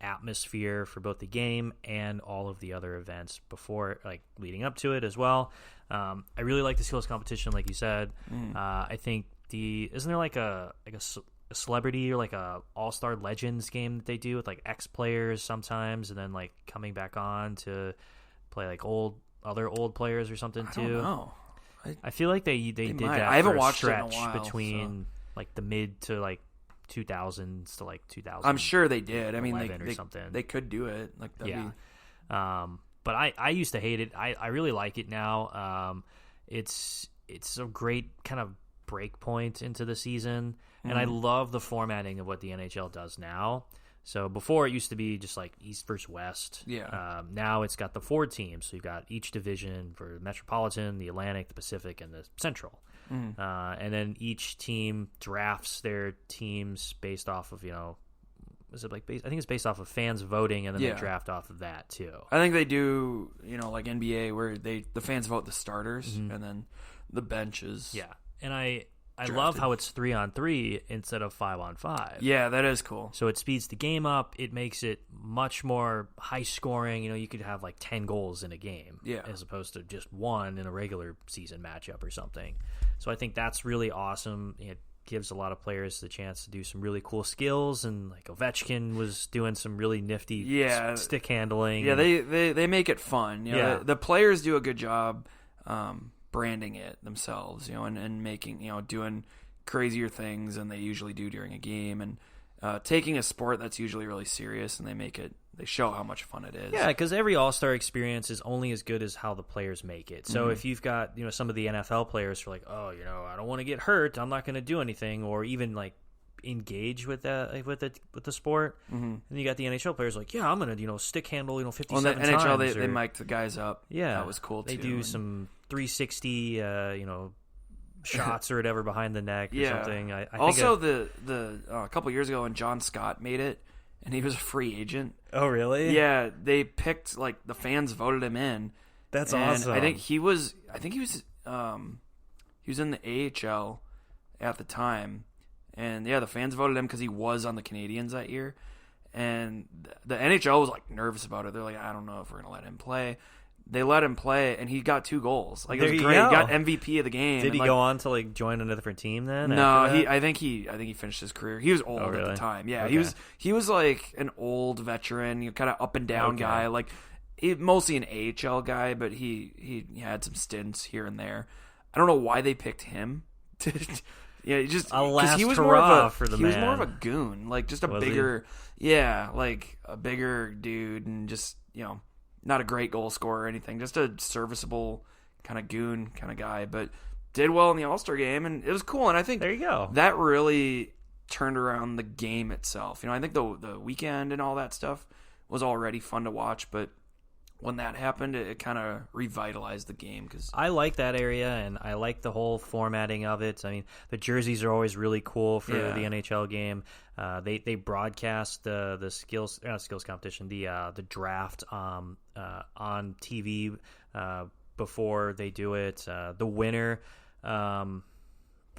atmosphere for both the game and all of the other events before, like leading up to it as well. I really like the skills competition, like you said. I think isn't there like a celebrity or like a all-star legends game that they do with like ex-players sometimes, and then like coming back on to play like other old players or something too? I don't know. I feel like they did might. that. I haven't for watched a it in a stretch while, between like the mid to like 2000s to like 2000. I'm sure they did. I mean, they could do it. Like but I used to hate it. I really like it now. It's a great kind of break point into the season, and I love the formatting of what the NHL does now. So before it used to be just like East versus West. Yeah. Now it's got the 4 teams. So you've got each division for the Metropolitan, the Atlantic, the Pacific, and the Central. And then each team drafts their teams based off of, is it like I think it's based off of fans voting, and then they draft off of that too. I think they do, like NBA, where the fans vote the starters and then the benches. Yeah, and I love how it's 3-on-3 instead of 5-on-5. Yeah, that is cool. So it speeds the game up. It makes it much more high scoring. You could have like 10 goals in a game, as opposed to just 1 in a regular season matchup or something. So I think that's really awesome. It gives a lot of players the chance to do some really cool skills, and like Ovechkin was doing some really nifty stick handling. Yeah, they make it fun. The players do a good job branding it themselves, and making, doing crazier things than they usually do during a game, and taking a sport that's usually really serious, and they show how much fun it is. Yeah, because every All-Star experience is only as good as how the players make it. So if you've got, some of the NFL players who are like, oh, I don't want to get hurt, I'm not going to do anything, or even like engage with the sport. And you got the NHL players like, yeah, I'm going to, stick handle, 57 times. On the NHL, they mic'd the guys up. Yeah. That was cool, too. They do some 360, shots or whatever behind the neck or something. I also, think a couple years ago when John Scott made it, and he was a free agent. Oh, really? Yeah, they picked, like, the fans voted him in. That's awesome. I think he was in the AHL at the time. And, yeah, the fans voted him because he was on the Canadiens that year. And the NHL was, like, nervous about it. They're like, I don't know if we're going to let him play. They let him play, and he got 2 goals. Like, it was great. He got MVP of the game. Did he go on to like join a different team then? No, I think he finished his career. He was old at the time. Yeah, okay. He was like an old veteran, kind of up and down guy. Like mostly an AHL guy, but he had some stints here and there. I don't know why they picked him. Yeah, just because he was more of a goon, like just a bigger dude, and just not a great goal scorer or anything, just a serviceable kind of goon kind of guy, but did well in the All-Star game, and it was cool. And I think there you go. That really turned around the game itself. I think the weekend and all that stuff was already fun to watch, but when that happened, it kind of revitalized the game. Cause I like that area, and I like the whole formatting of it. I mean, the jerseys are always really cool for the NHL game. They broadcast the skills competition, the draft on TV before they do it. The winner.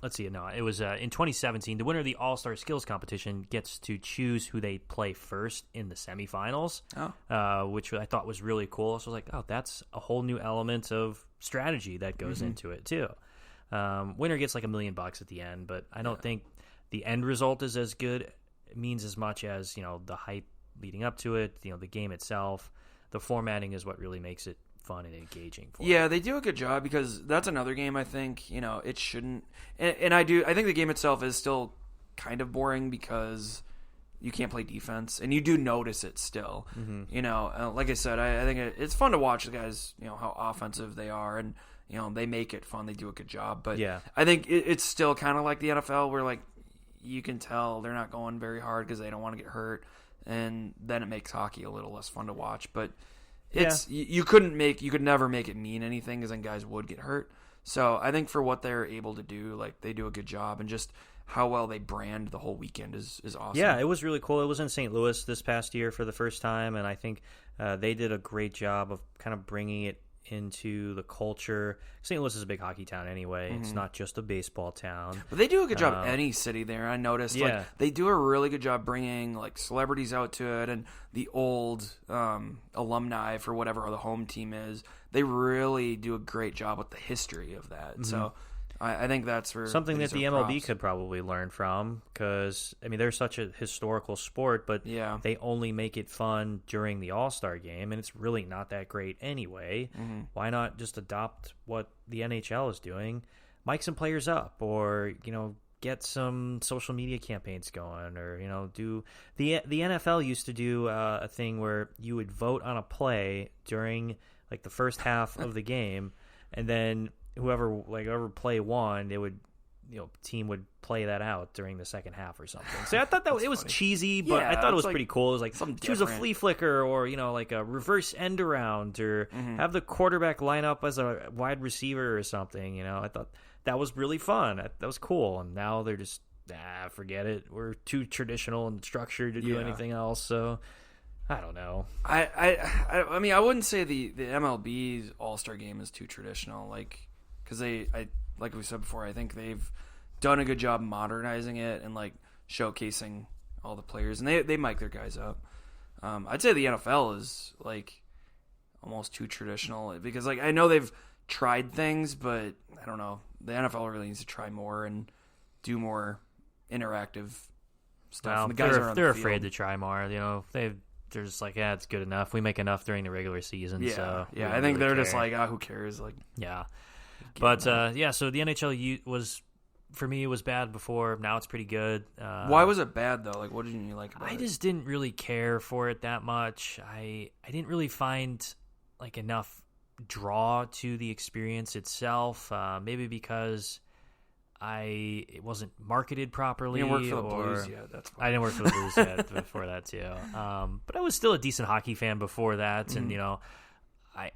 Let's see. No, it was in 2017. The winner of the All-Star Skills Competition gets to choose who they play first in the semifinals, which I thought was really cool. So I was like, oh, that's a whole new element of strategy that goes into it too. Winner gets like $1 million at the end, but I don't think the end result is as good. It means as much as the hype leading up to it. The game itself, the formatting is what really makes it fun and engaging for it. They do a good job, because that's another game I think it shouldn't, and I think the game itself is still kind of boring because you can't play defense, and you do notice it still. Like I said, I think it's fun to watch the guys, how offensive they are, and they make it fun. They do a good job, but I think it's still kind of like the NFL, where like you can tell they're not going very hard because they don't want to get hurt, and then it makes hockey a little less fun to watch. But you could never make it mean anything, because then guys would get hurt. So I think for what they're able to do, like they do a good job, and just how well they brand the whole weekend is awesome. Yeah, it was really cool. It was in St. Louis this past year for the first time, and I think they did a great job of kind of bringing it into the culture. St. Louis is a big hockey town anyway. It's not just a baseball town. But they do a good job any city there. I noticed like they do a really good job bringing like celebrities out to it, and the old alumni for whatever the home team is. They really do a great job with the history of that. So I think that's where something that the MLB could probably learn from, because I mean they're such a historical sport, but they only make it fun during the All-Star game, and it's really not that great anyway. Why not just adopt what the NHL is doing, mic some players up, or get some social media campaigns going, or do the NFL used to do a thing where you would vote on a play during like the first half of the game, and then whoever play won, they would team would play that out during the second half or something. So I thought that it was cheesy, but I thought it was like pretty cool. It was like choose a flea flicker, or like a reverse end around, or have the quarterback line up as a wide receiver or something. I thought that was really fun. That was cool. And now they're just forget it. We're too traditional and structured to do anything else. So I don't know. I mean, I wouldn't say the MLB's All-Star game is too traditional, because like we said before, I think they've done a good job modernizing it and like showcasing all the players, and they mic their guys up. I'd say the NFL is like almost too traditional, because like I know they've tried things, but I don't know. The NFL really needs to try more and do more interactive stuff. Well, the guys they're afraid to try more. They're just like, it's good enough. We make enough during the regular season. Yeah, so I think they're just like, who cares? Like, yeah. But so the NHL was, for me, it was bad before. Now it's pretty good. Why was it bad though? Like, what didn't you like about it? I just didn't really care for it that much. I didn't really find like enough draw to the experience itself. Maybe because it wasn't marketed properly. You didn't work for the Blues yet. That's fine. I didn't work for the Blues yet before that too. But I was still a decent hockey fan before that, and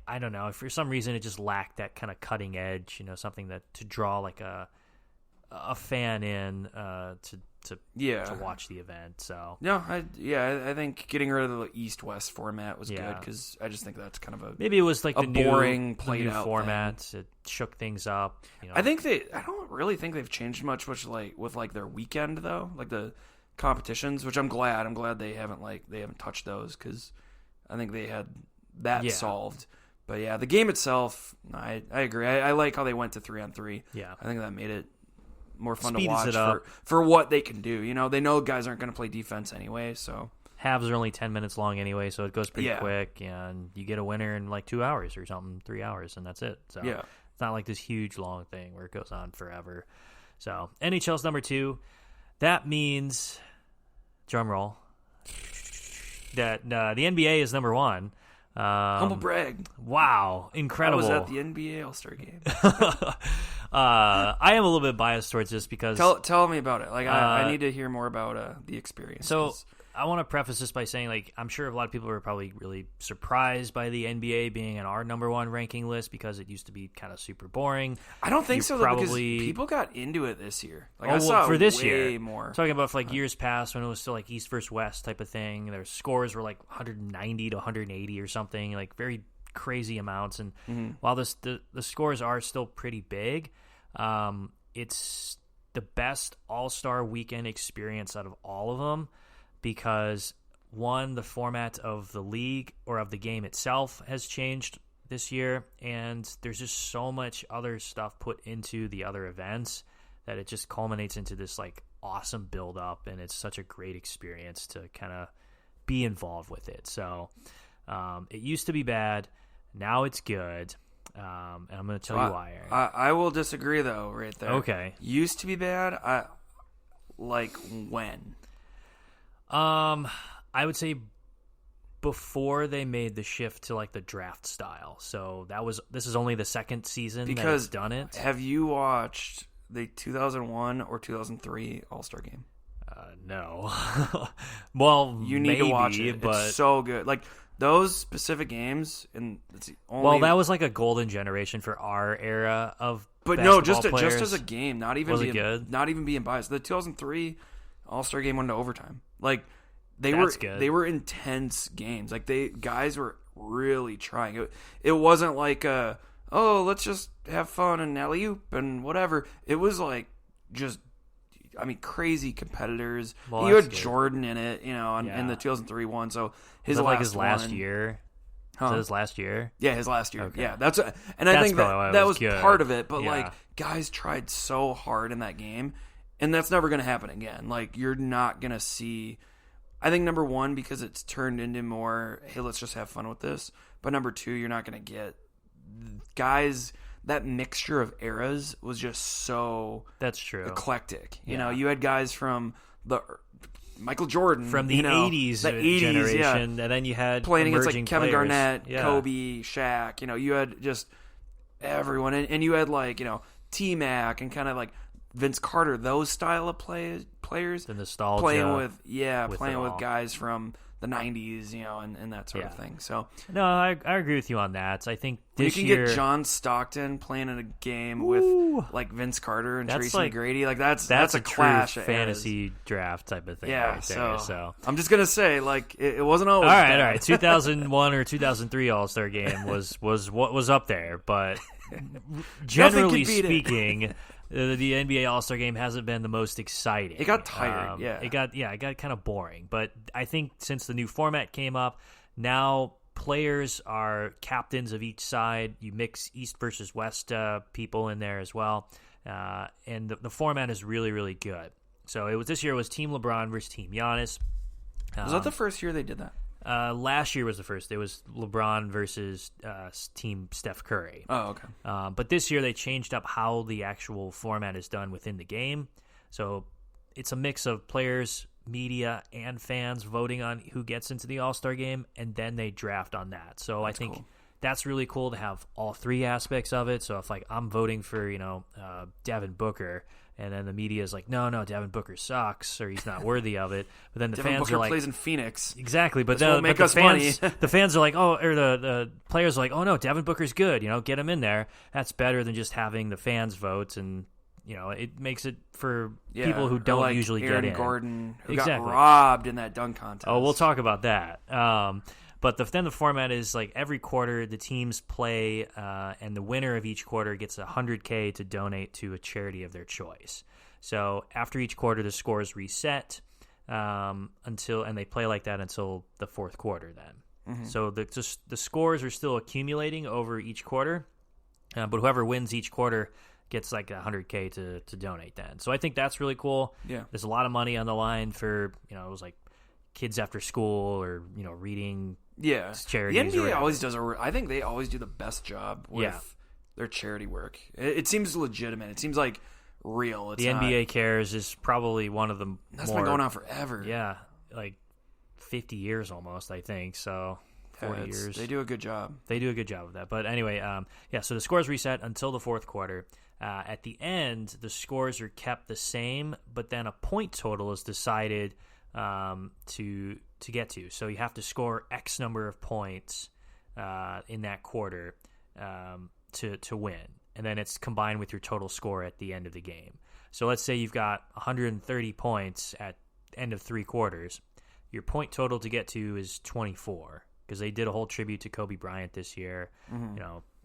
I don't know. For some reason, it just lacked that kind of cutting edge, something that to draw like a fan in to watch the event. So I think getting rid of the East-West format was good, because I just think that's kind of maybe it was like the boring new played out format. Thing. It shook things up. I don't really think they've changed much, with like their weekend though, like the competitions, which I'm glad they haven't touched those, because I think they had that solved. But yeah, the game itself, I agree. I like how they went to 3-on-3. Yeah, I think that made it more fun Speeds to watch for what they can do. They know guys aren't going to play defense anyway, so halves are only 10 minutes long anyway, so it goes pretty quick, and you get a winner in like 2 hours or something, 3 hours, and that's it. So it's not like this huge long thing where it goes on forever. So NHL's number 2. That means, drum roll, that the NBA is number 1. Humble brag. Wow, incredible. I was at the NBA All-Star game. I am a little bit biased towards this because... Tell me about it. Like, I need to hear more about the experience. So I want to preface this by saying, like, I'm sure a lot of people are probably really surprised by the NBA being in our number 1 ranking list, because it used to be kind of super boring. I don't think so, though, because people got into it this year. Like, I saw for this way year. More. I'm talking about for like years past when it was still like East versus West type of thing. Their scores were like 190 to 180 or something, like very crazy amounts. And while the scores are still pretty big, it's the best All-Star weekend experience out of all of them. Because, one, the format of the league or of the game itself has changed this year, and there's just so much other stuff put into the other events that it just culminates into this like awesome build-up, and it's such a great experience to kind of be involved with it. So it used to be bad, now it's good, and I'm going to tell you why, Aaron. I will disagree, though, right there. Okay. Used to be bad? Like when? I would say before they made the shift to like the draft style. So this is only the second season that it's done it. Have you watched the 2001 or 2003 All-Star game? No. Well, you need to watch it. But it's so good. Like those specific games, and it's the only. Well, that was like a golden generation for our era of. But basketball no, just players. as a game, not even Was it being good? not even being biased. The 2003 All-Star game went to overtime. Like they That's were good. they were intense games. Like guys were really trying. It wasn't like let's just have fun and alley-oop and whatever. It was like just crazy competitors. Well, you had good. Jordan in it, in the 2003 one. So his last last year. Huh? Was that his last year? Yeah, his last year. Okay. Yeah, I think probably why it that was was good. part of it. But Yeah. like, guys tried so hard in that game, and that's never going to happen again. Like, you're not going to see. I think number one, because it's turned into more, hey, let's just have fun with this. But number two, you're not going to get guys. That mixture of eras was just so That's true. eclectic. You Yeah. know, you had guys from the Michael Jordan From the 80s generation, yeah. and then you had playing against like emerging Kevin players. Garnett, Yeah. Kobe, Shaq. You had just everyone, and you had like T-Mac and kind of like Vince Carter, those style of players. The nostalgia. Playing with it all. guys from the 90s, and that sort of Yeah. thing. So No, I agree with you on that. I think you this can year get John Stockton playing in a game with like Vince Carter and That's Tracy like- McGrady. Like that's that's a true clash of eras. fantasy draft type of thing. Yeah, right there, so. I'm just gonna say, like, it wasn't always All bad. right. 2001 or 2003 All-Star game was what was up there, but generally could beat it. speaking, the NBA All-Star game hasn't been the most exciting. It got tired, It got kind of boring. But I think since the new format came up, now players are captains of each side. You mix East versus West people in there as well, and the format is really, really good. So this year was Team LeBron versus Team Giannis. Was that the first year they did that? Last year was the first. It was LeBron versus Team Steph Curry. Oh, okay. But this year they changed up how the actual format is done within the game. So it's a mix of players, media, and fans voting on who gets into the All-Star game, and then they draft on that. So I think cool. that's really cool to have all three aspects of it. So if like I'm voting for Devin Booker, and then the media is like, no, Devin Booker sucks, or he's not worthy of it. But then the Devin fans Booker are like, plays in Phoenix. exactly. But This won't make us money. the fans are like, the players are like, oh no, Devin Booker's good. Get him in there. That's better than just having the fans vote, and it makes it for people who don't like usually Aaron get in. Gordon, who Exactly. got robbed in that dunk contest. Oh, we'll talk about that. But then the format is like every quarter the teams play, and the winner of each quarter gets $100K to donate to a charity of their choice. So after each quarter, the scores reset and they play like that until the fourth quarter. Then, so the scores are still accumulating over each quarter, but whoever wins each quarter gets like $100K to donate. Then, so I think that's really cool. Yeah, there's a lot of money on the line for it was like kids after school or reading. Yeah, charities. The NBA always does I think they always do the best job with their charity work. It seems legitimate. It seems like real. It's the NBA Cares is probably one of the that's more, been going on forever. Yeah, like 50 years almost, I think. So 40 years. They do a good job. They do a good job of that. But anyway, so the scores reset until the fourth quarter. At the end, the scores are kept the same, but then a point total is decided to get to. So you have to score X number of points in that quarter to win. And then it's combined with your total score at the end of the game. So let's say you've got 130 points at end of three quarters. Your point total to get to is 24 because they did a whole tribute to Kobe Bryant this year. Mm-hmm.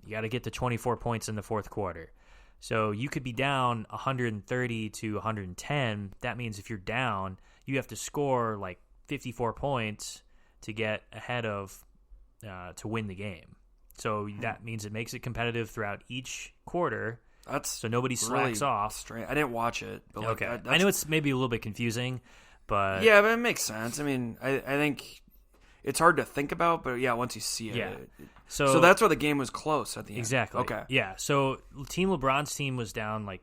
You got to get to 24 points in the fourth quarter. So you could be down 130 to 110. That means if you're down, you have to score like 54 points to get ahead of to win the game. So that means it makes it competitive throughout each quarter. So nobody slacks really off. Strange. I didn't watch it. But okay. I know it's maybe a little bit confusing, but yeah, but it makes sense. I mean, I think it's hard to think about, but yeah, once you see it. Yeah. So that's why the game was close at the end. Exactly. Okay. Yeah. So Team LeBron's team was down like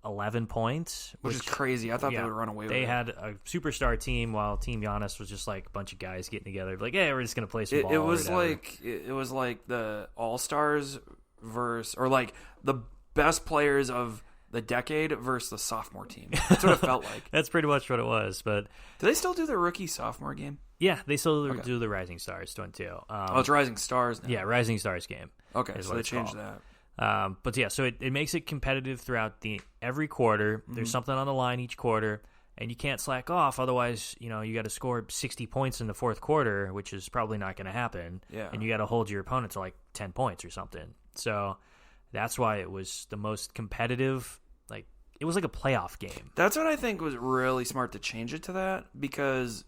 11 points, which is crazy. I thought they would run away with it. They had a superstar team while Team Giannis was just like a bunch of guys getting together like, hey, we're just going to play some ball. It was like the All-Stars versus, or like the best players of the decade versus the sophomore team. That's what it felt like. That's pretty much what it was. But do they still do the rookie sophomore game? Yeah, they still do the Rising Stars one too. It's Rising Stars now. Yeah, Rising Stars game. Okay, so they changed that. But yeah, so it makes it competitive throughout every quarter. There's something on the line each quarter, and you can't slack off. Otherwise, you got to score 60 points in the fourth quarter, which is probably not going to happen. Yeah. And you got to hold your opponent to like 10 points or something. So that's why it was the most competitive. Like, it was like a playoff game. That's what I think was really smart to change it to that, because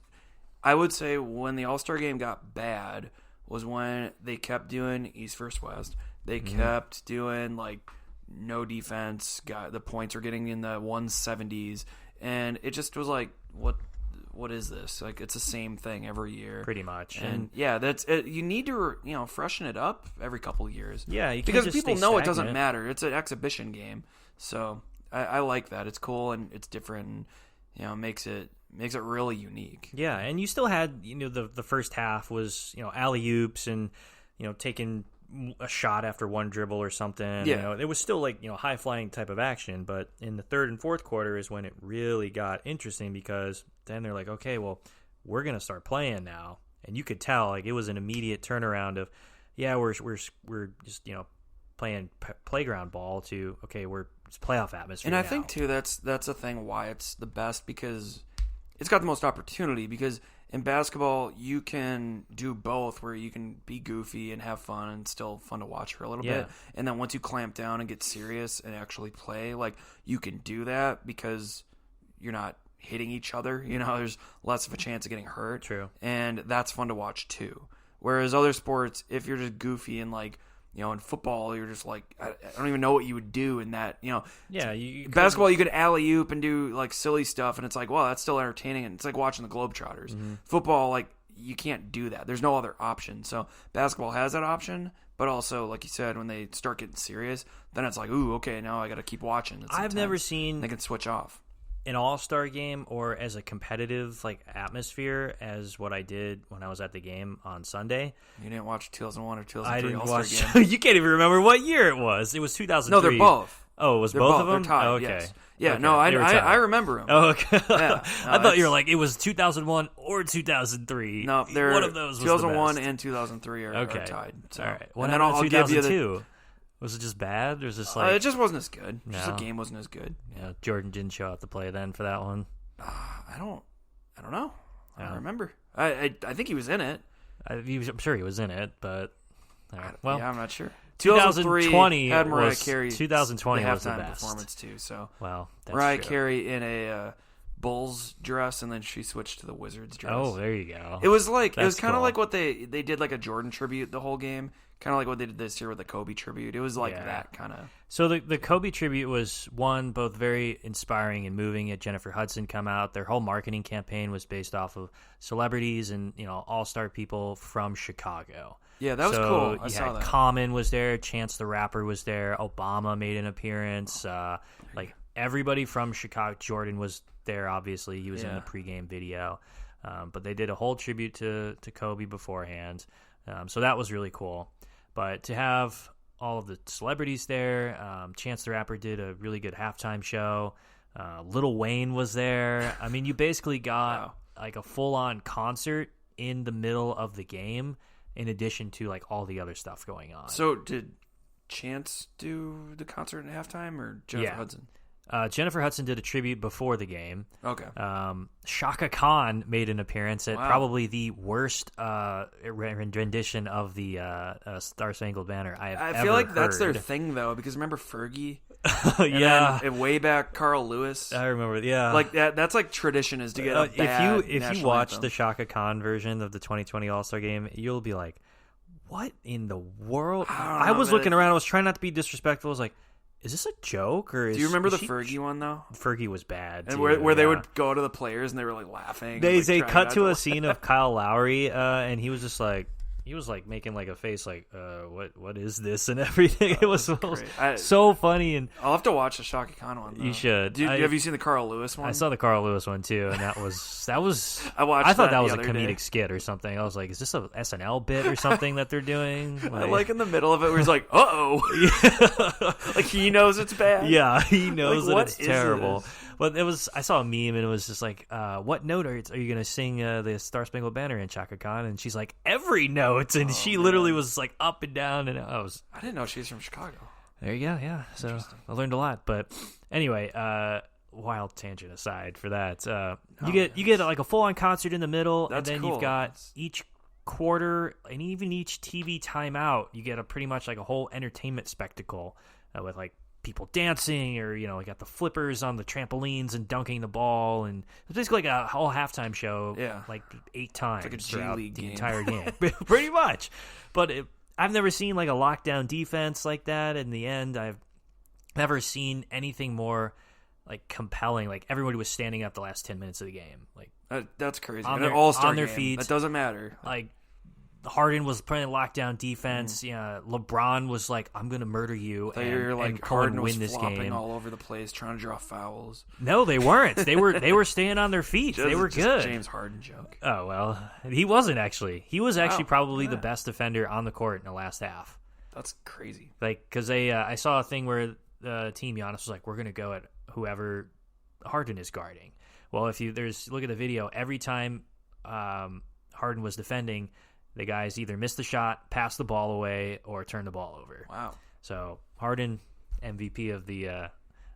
I would say when the All-Star game got bad was when they kept doing East versus West. They kept doing like no defense. The points were getting in the 170s, and it just was like, what is this? Like, it's the same thing every year, pretty much. And yeah, that's it. You need to freshen it up every couple of years. Yeah, because people know it doesn't matter. It's an exhibition game, so I like that. It's cool and it's different. And, makes it really unique. Yeah, and you still had the first half was alley oops and taking a shot after one dribble or something. Yeah, it was still like high flying type of action. But in the third and fourth quarter is when it really got interesting, because then they're like, okay, well, we're gonna start playing now, and you could tell like it was an immediate turnaround of, yeah, we're just playing playground ball to, okay, it's playoff atmosphere. And I now. think too that's a thing why it's the best, because it's got the most opportunity. Because in basketball, you can do both, where you can be goofy and have fun and still fun to watch for a little bit. And then once you clamp down and get serious and actually play, like, you can do that because you're not hitting each other. There's less of a chance of getting hurt. True. And that's fun to watch too. Whereas other sports, if you're just goofy and like, in football, you're just like, I don't even know what you would do in that, Yeah, basketball, you could alley-oop and do, like, silly stuff, and it's like, well, that's still entertaining, and it's like watching the Globetrotters. Football, like, you can't do that. There's no other option. So basketball has that option, but also, like you said, when they start getting serious, then it's like, ooh, okay, now I got to keep watching. I've never seen... They can switch off. An All-Star game or as a competitive like atmosphere as what I did when I was at the game on Sunday. You didn't watch 2001 or 2003 I didn't All-Star game. You can't even remember what year it was. It was 2003. No, they're both. Oh, it was they're both of them? They're tied, oh, okay. Yes. Yeah, okay. No, I remember them. Oh, okay. Yeah, no, I thought you were like, it was 2001 or 2003. No, they're one of those was 2001 the best. and 2003 are tied. So. All right. What and then I'll give you the... Was it just bad, or was it just like... it just wasn't as good. No. Just the game wasn't as good. Yeah, Jordan didn't show up to play then for that one. I don't know. I don't Yeah. remember. I think he was in it. I'm sure he was in it, but all right. Well, yeah, I'm not sure. 2020 had Mariah was Carey. 2020 the was the halftime best performance too. So wow, that's Mariah true. Carey in a Bulls dress, and then she switched to the Wizards dress. Oh, there you go. It was like That's it was kind of cool. like what they did, like a Jordan tribute the whole game. Kind of like what they did this year with the Kobe tribute. It was like that kind of. So the Kobe tribute was both very inspiring and moving. Had Jennifer Hudson come out. Their whole marketing campaign was based off of celebrities and all-star people from Chicago. Yeah, that was cool. I saw that. Common was there. Chance the Rapper was there. Obama made an appearance. Like everybody from Chicago. Jordan was there. Obviously, he was in the pregame video. But they did a whole tribute to Kobe beforehand. So that was really cool. But to have all of the celebrities there, Chance the Rapper did a really good halftime show. Lil Wayne was there. I mean, you basically got like a full-on concert in the middle of the game, in addition to like all the other stuff going on. So did Chance do the concert in halftime, or Jennifer Hudson? Jennifer Hudson did a tribute before the game. Okay. Shaka Khan made an appearance at probably the worst rendition of the Star Spangled Banner I have ever I feel like heard. that's their thing, though, because remember Fergie? Yeah. And way back, Carl Lewis. I remember, yeah. Like that's like tradition, is to get a bad if you watch anthem. the Shaka Khan version of the 2020 All-Star Game, you'll be like, what in the world? I was looking around. I was trying not to be disrespectful. I was like, is this a joke? Or do you remember the Fergie one, though? Fergie was bad. And too, where they would go to the players and they were like laughing. They like, cut to a scene of Kyle Lowry, and he was just like, he was like making like a face like what is this and everything. It was great. So funny, and I'll have to watch the Shaka Khan one though. You should. Have you seen the Carl Lewis one? I saw the Carl Lewis one too, and that was I thought that was a comedic skit or something. I was like, is this a SNL bit or something that they're doing? I like in the middle of it where he's like, uh-oh. Like he knows it's bad. Yeah, he knows that it's terrible. This? But I saw a meme, and it was just like, what note are you going to sing the Star Spangled Banner in, Chaka Khan? And she's like, every note. And she literally was like up and down. And I didn't know she was from Chicago. There you go, yeah. So I learned a lot. But anyway, wild tangent aside for that. You get like a full-on concert in the middle, and then you've got each quarter and even each TV timeout, you get pretty much like a whole entertainment spectacle with like people dancing, or got the flippers on the trampolines and dunking the ball, and it's basically like a whole halftime show, like 8 times like throughout the game. entire game, pretty much. But I've never seen like a lockdown defense like that. In the end, I've never seen anything more like compelling. Like everybody was standing up the last 10 minutes of the game, like that's crazy. On their feet. That doesn't matter. Like Harden was playing lockdown defense. LeBron was like, "I'm going to murder you," and Harden win was this flopping game all over the place, trying to draw fouls. No, they weren't. They were staying on their feet. They were good. James Harden joke. Oh well, he wasn't actually. He was actually probably the best defender on the court in the last half. That's crazy. Like because I saw a thing where the team Giannis was like, "We're going to go at whoever Harden is guarding." Well, if you look at the video, every time Harden was defending, the guys either missed the shot, passed the ball away, or turned the ball over. Wow. So Harden, MVP of the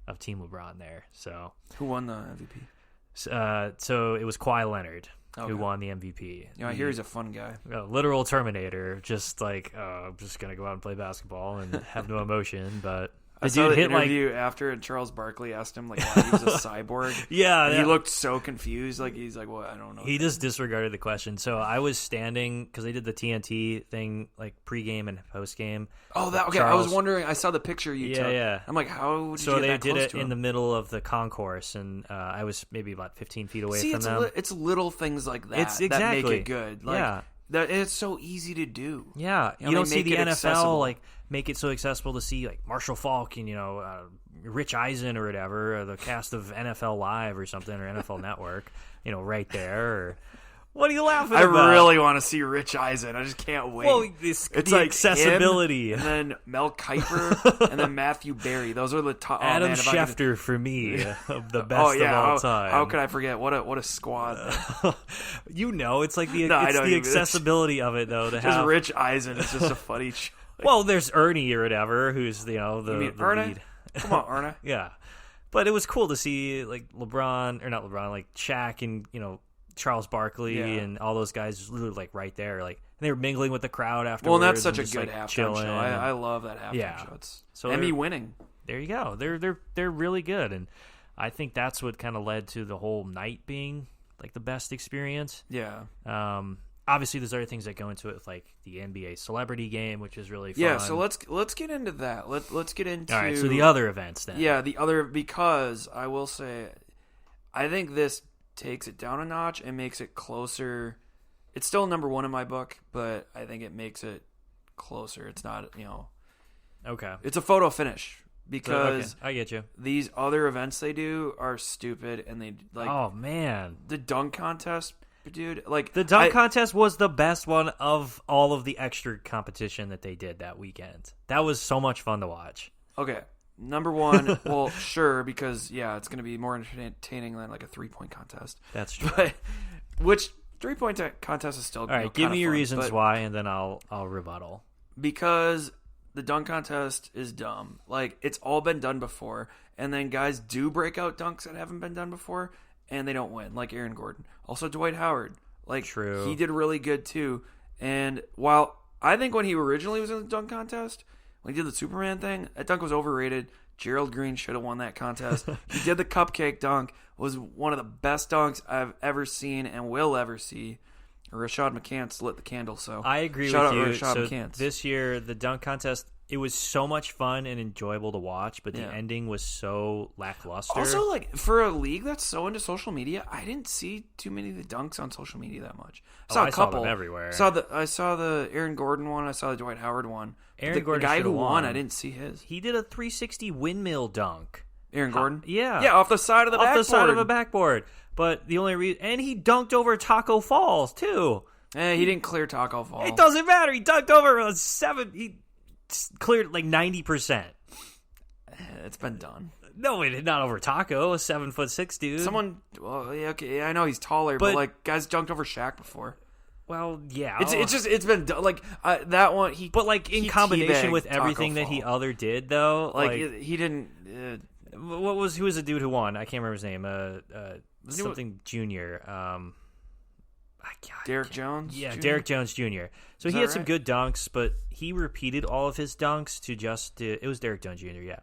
of Team LeBron there. So who won the MVP? So it was Kawhi Leonard who won the MVP. I hear he's a fun guy. Literal Terminator, just like I'm just gonna go out and play basketball and have no emotion, but. I saw the interview after, and Charles Barkley asked him like why he was a cyborg. Yeah, he looked so confused. Like he's like, "Well, I don't know." He just disregarded the question. So I was standing because they did the TNT thing, like pregame and postgame. Oh, that okay. Charles, I was wondering. I saw the picture you took. Yeah. I'm like, how? Did so you get they that did close it to in him? the middle of the concourse, and I was maybe about 15 feet away from them. It's little things like that that make it good. Like, it's so easy to do. Yeah, you don't see the NFL accessible. Like make it so accessible to see like Marshall Faulk and Rich Eisen or whatever, or the cast of NFL Live or something, or NFL Network, right there. Or what are you laughing about? I really want to see Rich Eisen. I just can't wait. Well, it's the like accessibility, and then Mel Kiper, and then Matthew Berry. Those are the top. Adam Schefter for me, of the best of all time. How could I forget? What a squad! It's like the accessibility of it though. To just have Rich Eisen is just a funny. Well, there's Ernie or whatever, who's the Ernie? lead. Come on, Ernie. Yeah, but it was cool to see like LeBron, or not LeBron, like Shaq and Charles Barkley and all those guys just literally like right there, like and they were mingling with the crowd afterwards. Well, and that's such a good like, halftime show. I love that halftime show. It's so Emmy winning. There you go. They're really good, and I think that's what kind of led to the whole night being like the best experience. Yeah. Obviously, there's other things that go into it, like the NBA Celebrity Game, which is really fun. Yeah, so let's get into that. Let's get into all right. So the other events then. Yeah, because I will say, I think this takes it down a notch and makes it closer. It's still number one in my book, but I think it makes it closer. It's not Okay. It's a photo finish because I get you. These other events they do are stupid, and they like. Oh man, the dunk contest. Dude, like the dunk contest was the best one of all of the extra competition that they did that weekend. That was so much fun to watch. Okay, number one, well, sure, because it's going to be more entertaining than like a 3-point contest. That's true. But which 3-point contest is still all right. Give me your reasons why, and then I'll rebuttal. Because the dunk contest is dumb. Like it's all been done before, and then guys do break out dunks that haven't been done before. And they don't win, like Aaron Gordon. Also, Dwight Howard. Like, true. He did really good, too. And while I think when he originally was in the dunk contest, when he did the Superman thing, that dunk was overrated. Gerald Green should have won that contest. He did the cupcake dunk. Was one of the best dunks I've ever seen and will ever see. Rashad McCants lit the candle, so I agree shout with out you. Rashad so McCants. This year, the dunk contest, it was so much fun and enjoyable to watch, but the ending was so lackluster. Also, like, for a league that's so into social media, I didn't see too many of the dunks on social media that much. I saw a couple. Saw them everywhere. I saw the Aaron Gordon one. I saw the Dwight Howard one. The guy who won, I didn't see his. He did a 360 windmill dunk. Aaron Gordon? Yeah, off the side of the backboard. Off the side of a backboard. But the only reason... And he dunked over Taco Falls, too. He didn't clear Taco Falls. It doesn't matter. He dunked over a 7... He cleared like 90%. It's been done. No, not over Taco, a 7'6" dude. Someone... Well, yeah, okay, I know he's taller, but like, guys dunked over Shaq before. Well, yeah. It's been done. Like, that one... But, like, in combination with everything that he did, though... Like he didn't... who was the dude who won? I can't remember his name. Something Junior. Derek Jones? Yeah, Jr.? Derek Jones Jr. So he had some good dunks, but he repeated all of his dunks to just... it was Derek Jones Jr., yeah,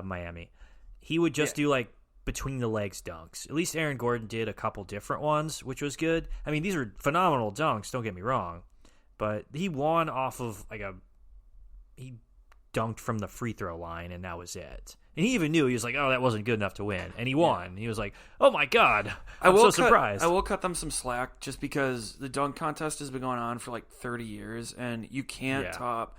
Miami. He would just do, like, between-the-legs dunks. At least Aaron Gordon did a couple different ones, which was good. I mean, these were phenomenal dunks, don't get me wrong. But he won off of, like, he dunked from the free throw line, and that was it. And he even knew, he was like, oh, that wasn't good enough to win. And he won. He was like, oh, my God. I'm so surprised. I will cut them some slack just because the dunk contest has been going on for like 30 years, and you can't top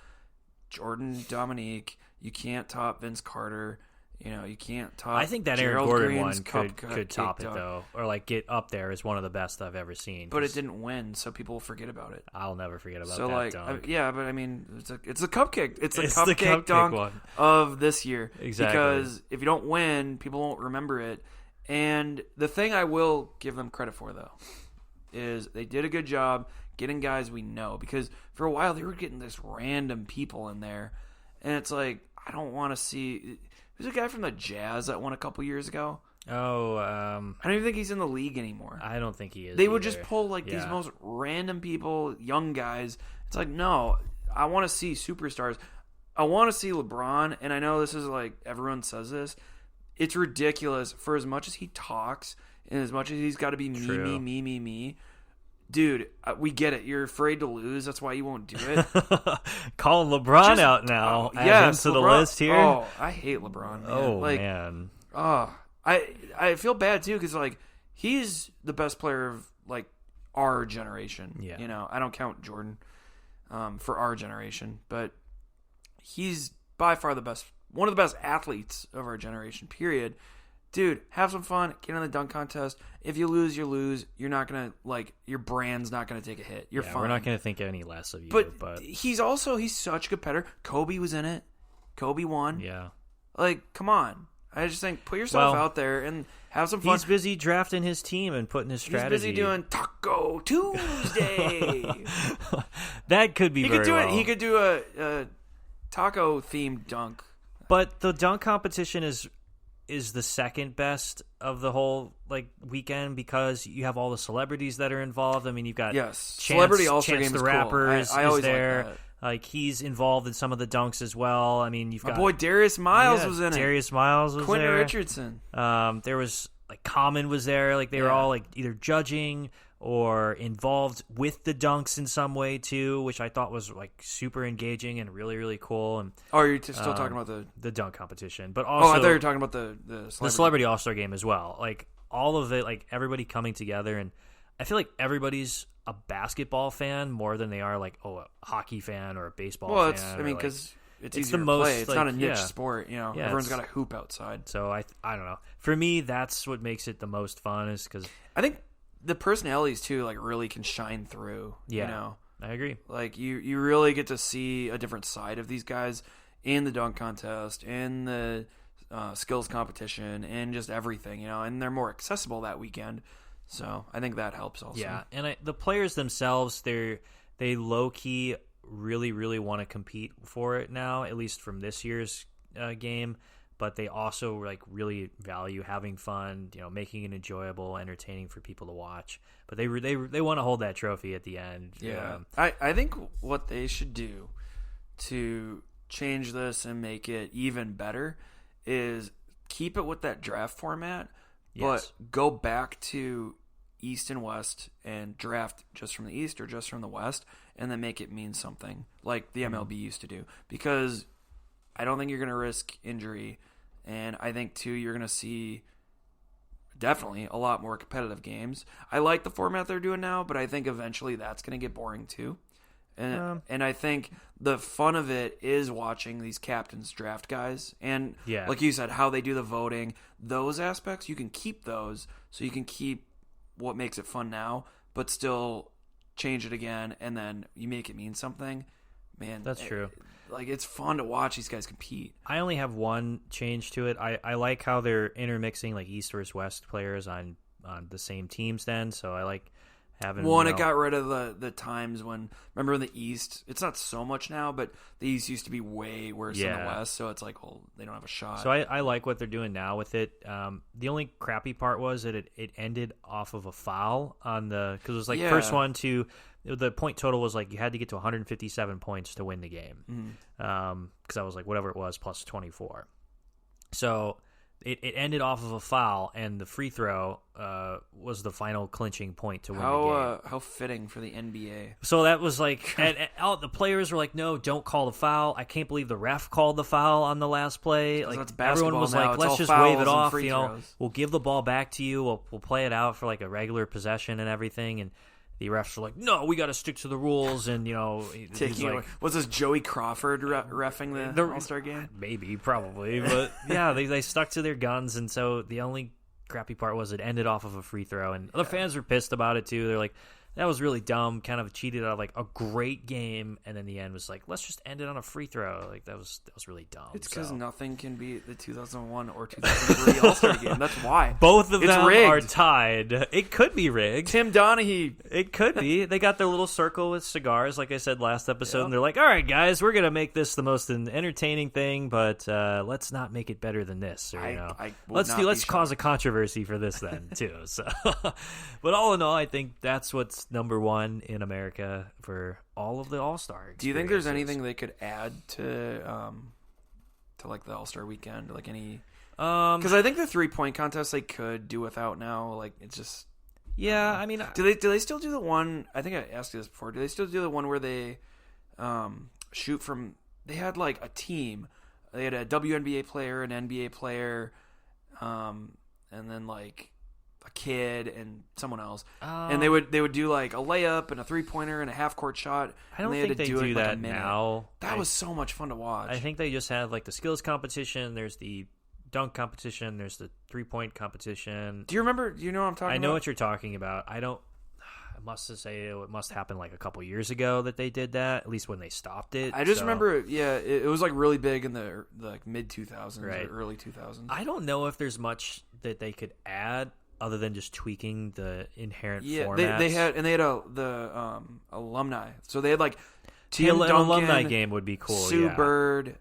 Jordan Dominique. You can't top Vince Carter. You know, you can't top... I think that Gerald Aaron Gordon Green's one could top it, though. Or, like, get up there as one of the best I've ever seen. But it didn't win, so people will forget about it. I'll never forget about that dunk. Yeah, but, I mean, it's a cupcake. It's a cupcake dunk one of this year. Exactly. Because if you don't win, people won't remember it. And the thing I will give them credit for, though, is they did a good job getting guys we know. Because for a while, they were getting this random people in there. And it's like, I don't want to see... Who's a guy from the Jazz that won a couple years ago? Oh, I don't even think he's in the league anymore. I don't think he is. They would just pull like these most random people, young guys. It's like, no, I want to see superstars. I want to see LeBron, and I know this is like everyone says this. It's ridiculous for as much as he talks and as much as he's got to be me. Dude, we get it. You're afraid to lose. That's why you won't do it. Calling LeBron out now. Add him to the list here. Oh, I hate LeBron, man. Oh, like, man. I feel bad, too, because, like, he's the best player of, like, our generation. Yeah. You know, I don't count Jordan for our generation, but he's by far the best, one of the best athletes of our generation, period. Dude, have some fun. Get in the dunk contest. If you lose, you lose. You're not going to, like, your brand's not going to take a hit. You're fine. We're not going to think any less of you. But he's such a competitor. Kobe was in it. Kobe won. Yeah. Like, come on. I just think put yourself out there and have some fun. He's busy drafting his team and putting his strategy. He's busy doing Taco Tuesday. That could be very well. He could do a taco-themed dunk. But the dunk competition is the second best of the whole like weekend because you have all the celebrities that are involved. I mean, you've got Celebrity All-Star Game the is rappers cool. I always is there. like that. Like he's involved in some of the dunks as well. I mean, you've got my boy Darius Miles was in it. Darius Miles was Quentin there. Richardson. There was like Common was there. Like they were all like either judging or involved with the dunks in some way too, which I thought was like super engaging and really, really cool. And you're still talking about the dunk competition, but also I thought you were talking about the Celebrity All-Star Game as well. Like all of it, like everybody coming together, and I feel like everybody's a basketball fan more than they are like a hockey fan or a baseball fan. Well, I mean, because it's easier the to most play. It's like, not a niche sport, you know. Yeah, everyone's got a hoop outside. So I don't know. For me, that's what makes it the most fun is because I think the personalities too, like really can shine through. Yeah, you know, I agree. Like you really get to see a different side of these guys in the dunk contest, in the skills competition, and just everything, you know. And they're more accessible that weekend, so I think that helps also. Yeah, and the players themselves, they low key really, really want to compete for it now, at least from this year's game. But they also like really value having fun, you know, making it enjoyable, entertaining for people to watch. But they want to hold that trophy at the end. Yeah, I think what they should do to change this and make it even better is keep it with that draft format, but go back to East and West and draft just from the East or just from the West, and then make it mean something like the MLB used to do. Because I don't think you're going to risk injury. And I think, too, you're going to see definitely a lot more competitive games. I like the format they're doing now, but I think eventually that's going to get boring, too. And I think the fun of it is watching these captains draft guys. And like you said, how they do the voting, those aspects, you can keep those. So you can keep what makes it fun now, but still change it again. And then you make it mean something. Man, that's true. Like, it's fun to watch these guys compete. I only have one change to it. I like how they're intermixing like East versus West players on the same teams then. So I like having it got rid of the times when, remember in the East, it's not so much now, but the East used to be way worse than the West. So it's like, well, they don't have a shot. So I like what they're doing now with it. The only crappy part was that it ended off of a foul on because it was like first one to. The point total was like you had to get to 157 points to win the game. Because I was like, whatever it was, plus 24. So it ended off of a foul, and the free throw was the final clinching point to win the game. How fitting for the NBA. So that was like, and the players were like, no, don't call the foul. I can't believe the ref called the foul on the last play. Like everyone was like, let's just wave it off. We'll give the ball back to you. We'll play it out for like a regular possession and everything. And the refs were like, no, we got to stick to the rules. And, was this Joey Crawford reffing the All-Star game? Maybe, probably. But, yeah, they stuck to their guns. And so the only crappy part was it ended off of a free throw. And the fans were pissed about it, too. They're like, that was really dumb, kind of cheated out of like a great game, and then the end was like, let's just end it on a free throw. Like that was really dumb. It's because nothing can beat the 2001 or 2003 All-Star game. That's why. Both of them rigged. Are tied. It could be rigged. Tim Donaghy. It could be. They got their little circle with cigars, like I said last episode, and they're like, all right, guys, we're going to make this the most entertaining thing, but let's not make it better than this. Or, let's cause a controversy for this then, too. So, but all in all, I think that's what's number one in America for all of the All-Star. Do you think there's anything they could add to like the All-Star weekend? Like any? Because I think the 3-point contest they could do without now. Like it's just. Yeah, I mean, do they still do the one? I think I asked you this before. Do they still do the one where they shoot from? They had like a team. They had a WNBA player, an NBA player, and then like a kid and someone else, and they would do like a layup and a 3-pointer and a half-court shot. I don't think they do that now. That was so much fun to watch. I think they just have like the skills competition. There's the dunk competition. There's the 3-point competition. Do you remember? Do you know what I'm talking about? I know what you're talking about. I don't. I must say it must happen like a couple years ago that they did that. At least when they stopped it. I just remember. Yeah, it was like really big in the like mid 2000s or early 2000s. I don't know if there's much that they could add other than just tweaking the inherent formats. They had the alumni. So they had like Tim Duncan, alumni game would be cool. Sue Bird,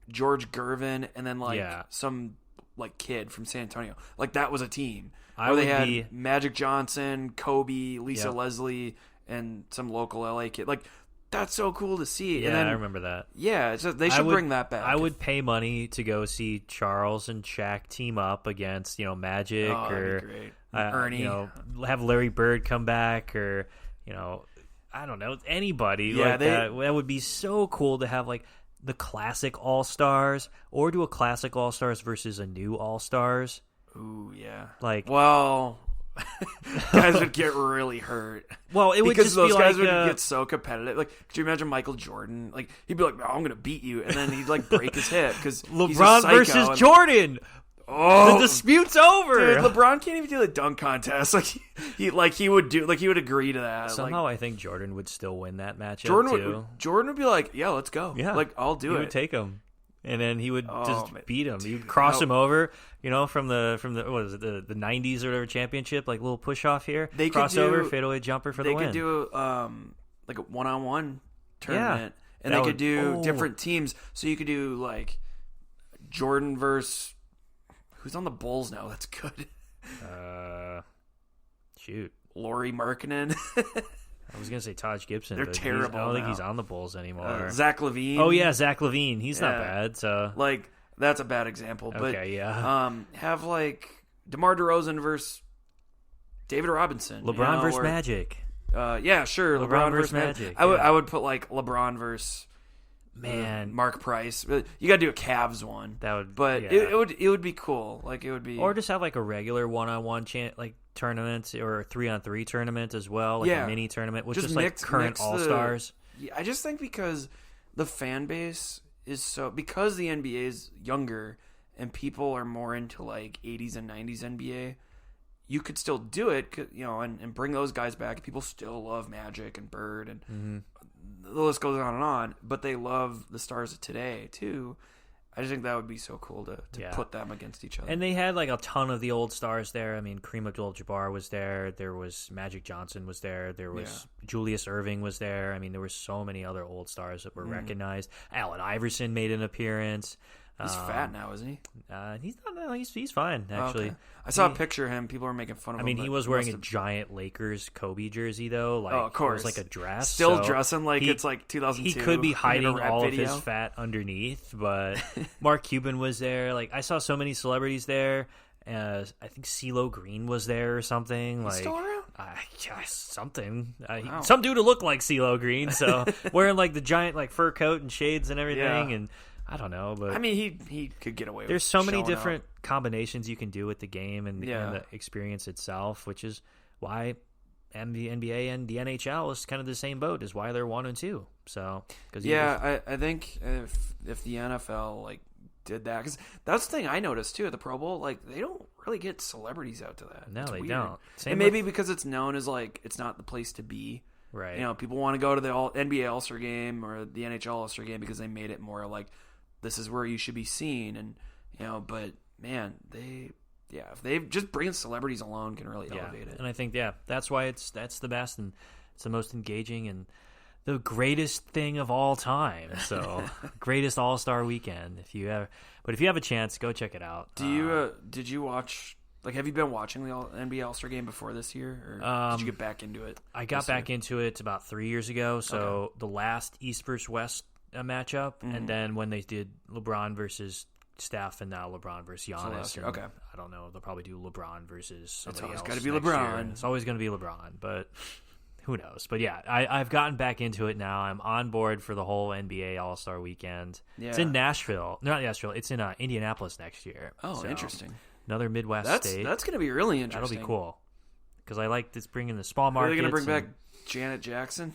George Gervin, and then like some like kid from San Antonio. Like that was a team. They had Magic Johnson, Kobe, Lisa Leslie, and some local LA kid. Like that's so cool to see. Yeah, and then, I remember that. Yeah, they should bring that back. I would pay money to go see Charles and Shaq team up against Magic or Ernie. Have Larry Bird come back or I don't know, anybody like that. That would be so cool to have like the classic All-Stars or do a classic All-Stars versus a new All-Stars. Ooh, yeah. Like, well, guys would get really hurt. Well, it would because just those be guys like, would get so competitive. Like, could you imagine Michael Jordan? Like, he'd be like, "I'm gonna beat you," and then he'd like break his hip because LeBron versus Jordan. Oh, the dispute's over. Dude, LeBron can't even do the dunk contest. He would agree to that. Somehow, I think Jordan would still win that matchup. Jordan would be like, "Yeah, let's go. Yeah, like I'll do it." He would take him. And then he would just beat him. He would cross him over, from the what is it, the 90s or whatever championship, like little push off here. They crossover, fadeaway jumper for the win. They could do like a 1-on-1 tournament, and they could do different teams. So you could do like Jordan versus who's on the Bulls now. That's good. Shoot, Lauri Markkanen. I was going to say Taj Gibson. They're terrible. I don't think he's on the Bulls anymore. Zach LaVine. Oh, yeah, Zach LaVine. He's not bad. So like, that's a bad example. But, okay, yeah. Have like DeMar DeRozan versus David Robinson. LeBron versus Magic. Yeah, sure. LeBron versus Magic. I would put like LeBron versus Man, Mark Price. You got to do a Cavs one. That would, but yeah. it would be cool. Like it would be, or just have like a regular 1-on-1 like tournament or a 3-on-3 tournament as well, like a mini tournament with just like current All-Stars. Yeah, I just think because the fan base is because the NBA is younger and people are more into like 80s and 90s NBA. You could still do it, and bring those guys back. People still love Magic and Bird and the list goes on, but they love the stars of today too. I just think that would be so cool to put them against each other. And they had like a ton of the old stars there. I mean, Kareem Abdul-Jabbar was there. There was Magic Johnson was there. There was Julius Erving was there. I mean, there were so many other old stars that were recognized. Allen Iverson made an appearance. He's fat now, isn't he? He's not. No, he's fine actually. Okay. I saw a picture of him. People were making fun of him. I mean, he was wearing a giant Lakers Kobe jersey though. Like, of course, it was like a dress. Still dressing like it's like 2002. He could be hiding all of his fat underneath, but Mark Cuban was there. Like, I saw so many celebrities there. I think CeeLo Green was there or something. He's still around? Something. Wow. Some dude who looked like CeeLo Green, so wearing like the giant like fur coat and shades and everything, and I don't know, but I mean, he could get away with it. There's so many different combinations you can do with the game and the experience itself, which is why the NBA and the NHL is kind of the same boat, is why they're 1 and 2. So, I think if the NFL like did that, because that's the thing I noticed too at the Pro Bowl, like they don't really get celebrities out to that. No, it's they weird. don't. And maybe because it's known as like it's not the place to be. Right. People want to go to the NBA All-Star game or the NHL All-Star game because they made it more like this is where you should be seen, and but man, if they just bring celebrities alone can really elevate it. And I think that's why that's the best and it's the most engaging and the greatest thing of all time. So greatest All-Star weekend. If you have a chance, go check it out. Did you watch? Like, have you been watching the NBA All-Star game before this year, or did you get back into it? I got back into it about 3 years ago. So the last East versus West matchup, and then when they did LeBron versus Steph, and now LeBron versus Giannis. So okay, I don't know. They'll probably do LeBron versus somebody else. It's always got to be LeBron. Year. It's always going to be LeBron, but who knows? But yeah, I've gotten back into it now. I'm on board for the whole NBA All-Star weekend. Yeah. It's in Nashville. Not Nashville. It's in Indianapolis next year. Oh, so, interesting. Another Midwest state. That's going to be really interesting. That'll be cool. Because I like this bringing the small markets. Are they going to bring back Janet Jackson?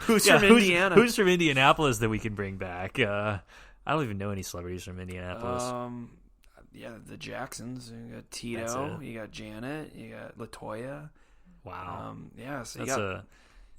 Who's from Indiana? Who's from Indianapolis that we can bring back? I don't even know any celebrities from Indianapolis. The Jacksons. You got Tito. You got Janet. You got LaToya. Wow. So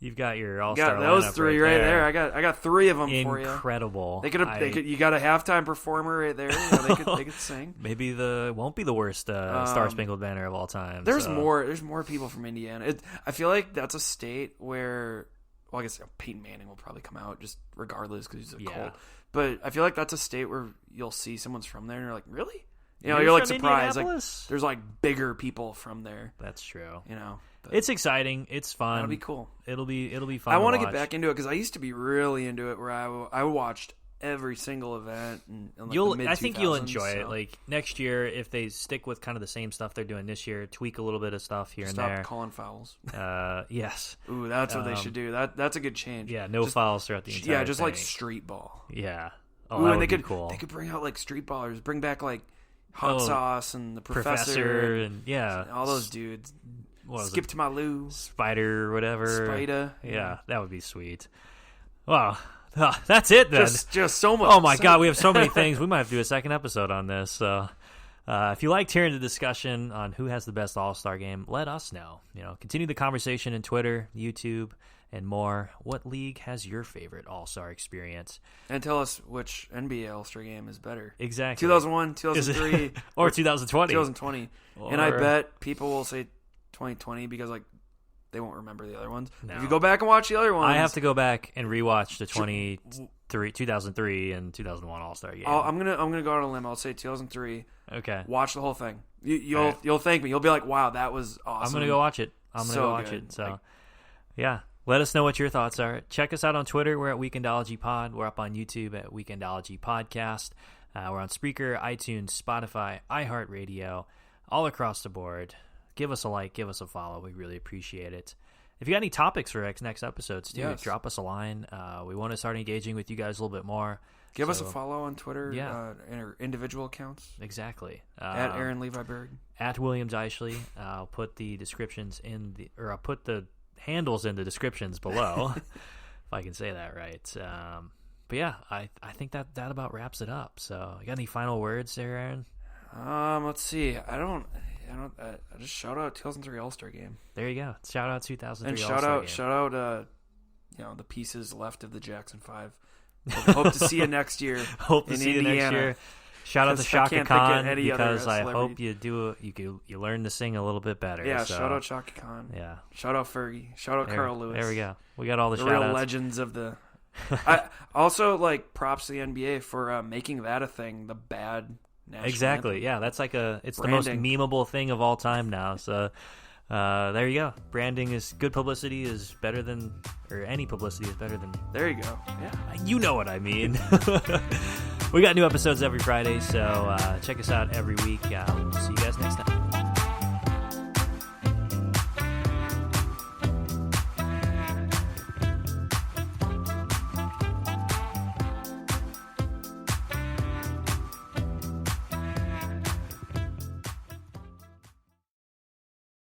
you've got your All-Star lineup. Those three right there. I got 3 of them for you. Incredible. They could. You got a halftime performer right there. They could sing. Maybe won't be the worst Star Spangled Banner of all time. There's more people from Indiana. I feel like that's a state where, well, I guess Peyton Manning will probably come out just regardless because he's a Colt. But I feel like that's a state where you'll see someone's from there and you're like, really? You're like surprised. Like there's like bigger people from there. That's true. But it's exciting. It's fun. It'll be cool. It'll be fun. I want to get back into it because I used to be really into it, where I watched every single event. I think you'll enjoy it. Like next year, if they stick with kind of the same stuff they're doing this year, tweak a little bit of stuff here and there. Stop calling fouls. Yes. Ooh, that's what they should do. That's a good change. Yeah, fouls throughout the entire just thing. like street ball. Yeah. Oh, that would be cool. They could bring out like street ballers. Bring back like Hot Sauce and the Professor and all those dudes. Skip to my Lou. Spider or whatever. Spider. Yeah, that would be sweet. Wow. That's it then. Just so much. Oh my God, we have so many things. We might have to do a second episode on this. So if you liked hearing the discussion on who has the best All-Star game, let us know. Continue the conversation in Twitter, YouTube, and more. What league has your favorite All-Star experience? And tell us which NBA All-Star game is better. Exactly. 2001, 2003. or 2020. 2020. And I bet people will say 2020 because they won't remember the other ones. No. If you go back and watch the other ones, I have to go back and rewatch the 2003 and 2001 All-Star game. I'm gonna go on a limb. I'll say 2003. Okay. Watch the whole thing. You'll thank me. You'll be like, wow, that was awesome. I'm gonna go watch it. So yeah. Let us know what your thoughts are. Check us out on Twitter. We're at Weekendology Pod. We're up on YouTube at Weekendology Podcast. We're on Spreaker, iTunes, Spotify, iHeartRadio, all across the board. Give us a like, give us a follow. We really appreciate it. If you got any topics for next episodes, too, Yes. drop us a line. We want to start engaging with you guys a little bit more. Give us a follow on Twitter, Yeah. and our individual accounts. Exactly. At Aaron Levi Berg. At William Deischle. I'll put the descriptions I'll put the handles in the descriptions below, if I can say that right. But yeah, I think that about wraps it up. So, you got any final words there, Aaron? Let's see. I just shout out 2003 All-Star game. There you go. Shout out 2003 and All-Star game. shout out the pieces left of the Jackson 5. Hope to see you next year. Hope to see Indiana. you next year. Shout out to Shaka Khan, because I hope you learn to sing a little bit better. Yeah, so. Shout out Shaka Khan. Yeah. Shout out Fergie. Shout out Carl Lewis. There we go. We got all the real shout-outs. legends of the I also props to the NBA for making that a thing, the bad national Exactly. anthem. Yeah, that's it's Branding. the most memeable thing of all time now. So there you go. Branding is good publicity is better than, or any publicity is better than. There you go. Yeah. You know what I mean. We got new episodes every Friday, so check us out every week. We'll see you guys next time.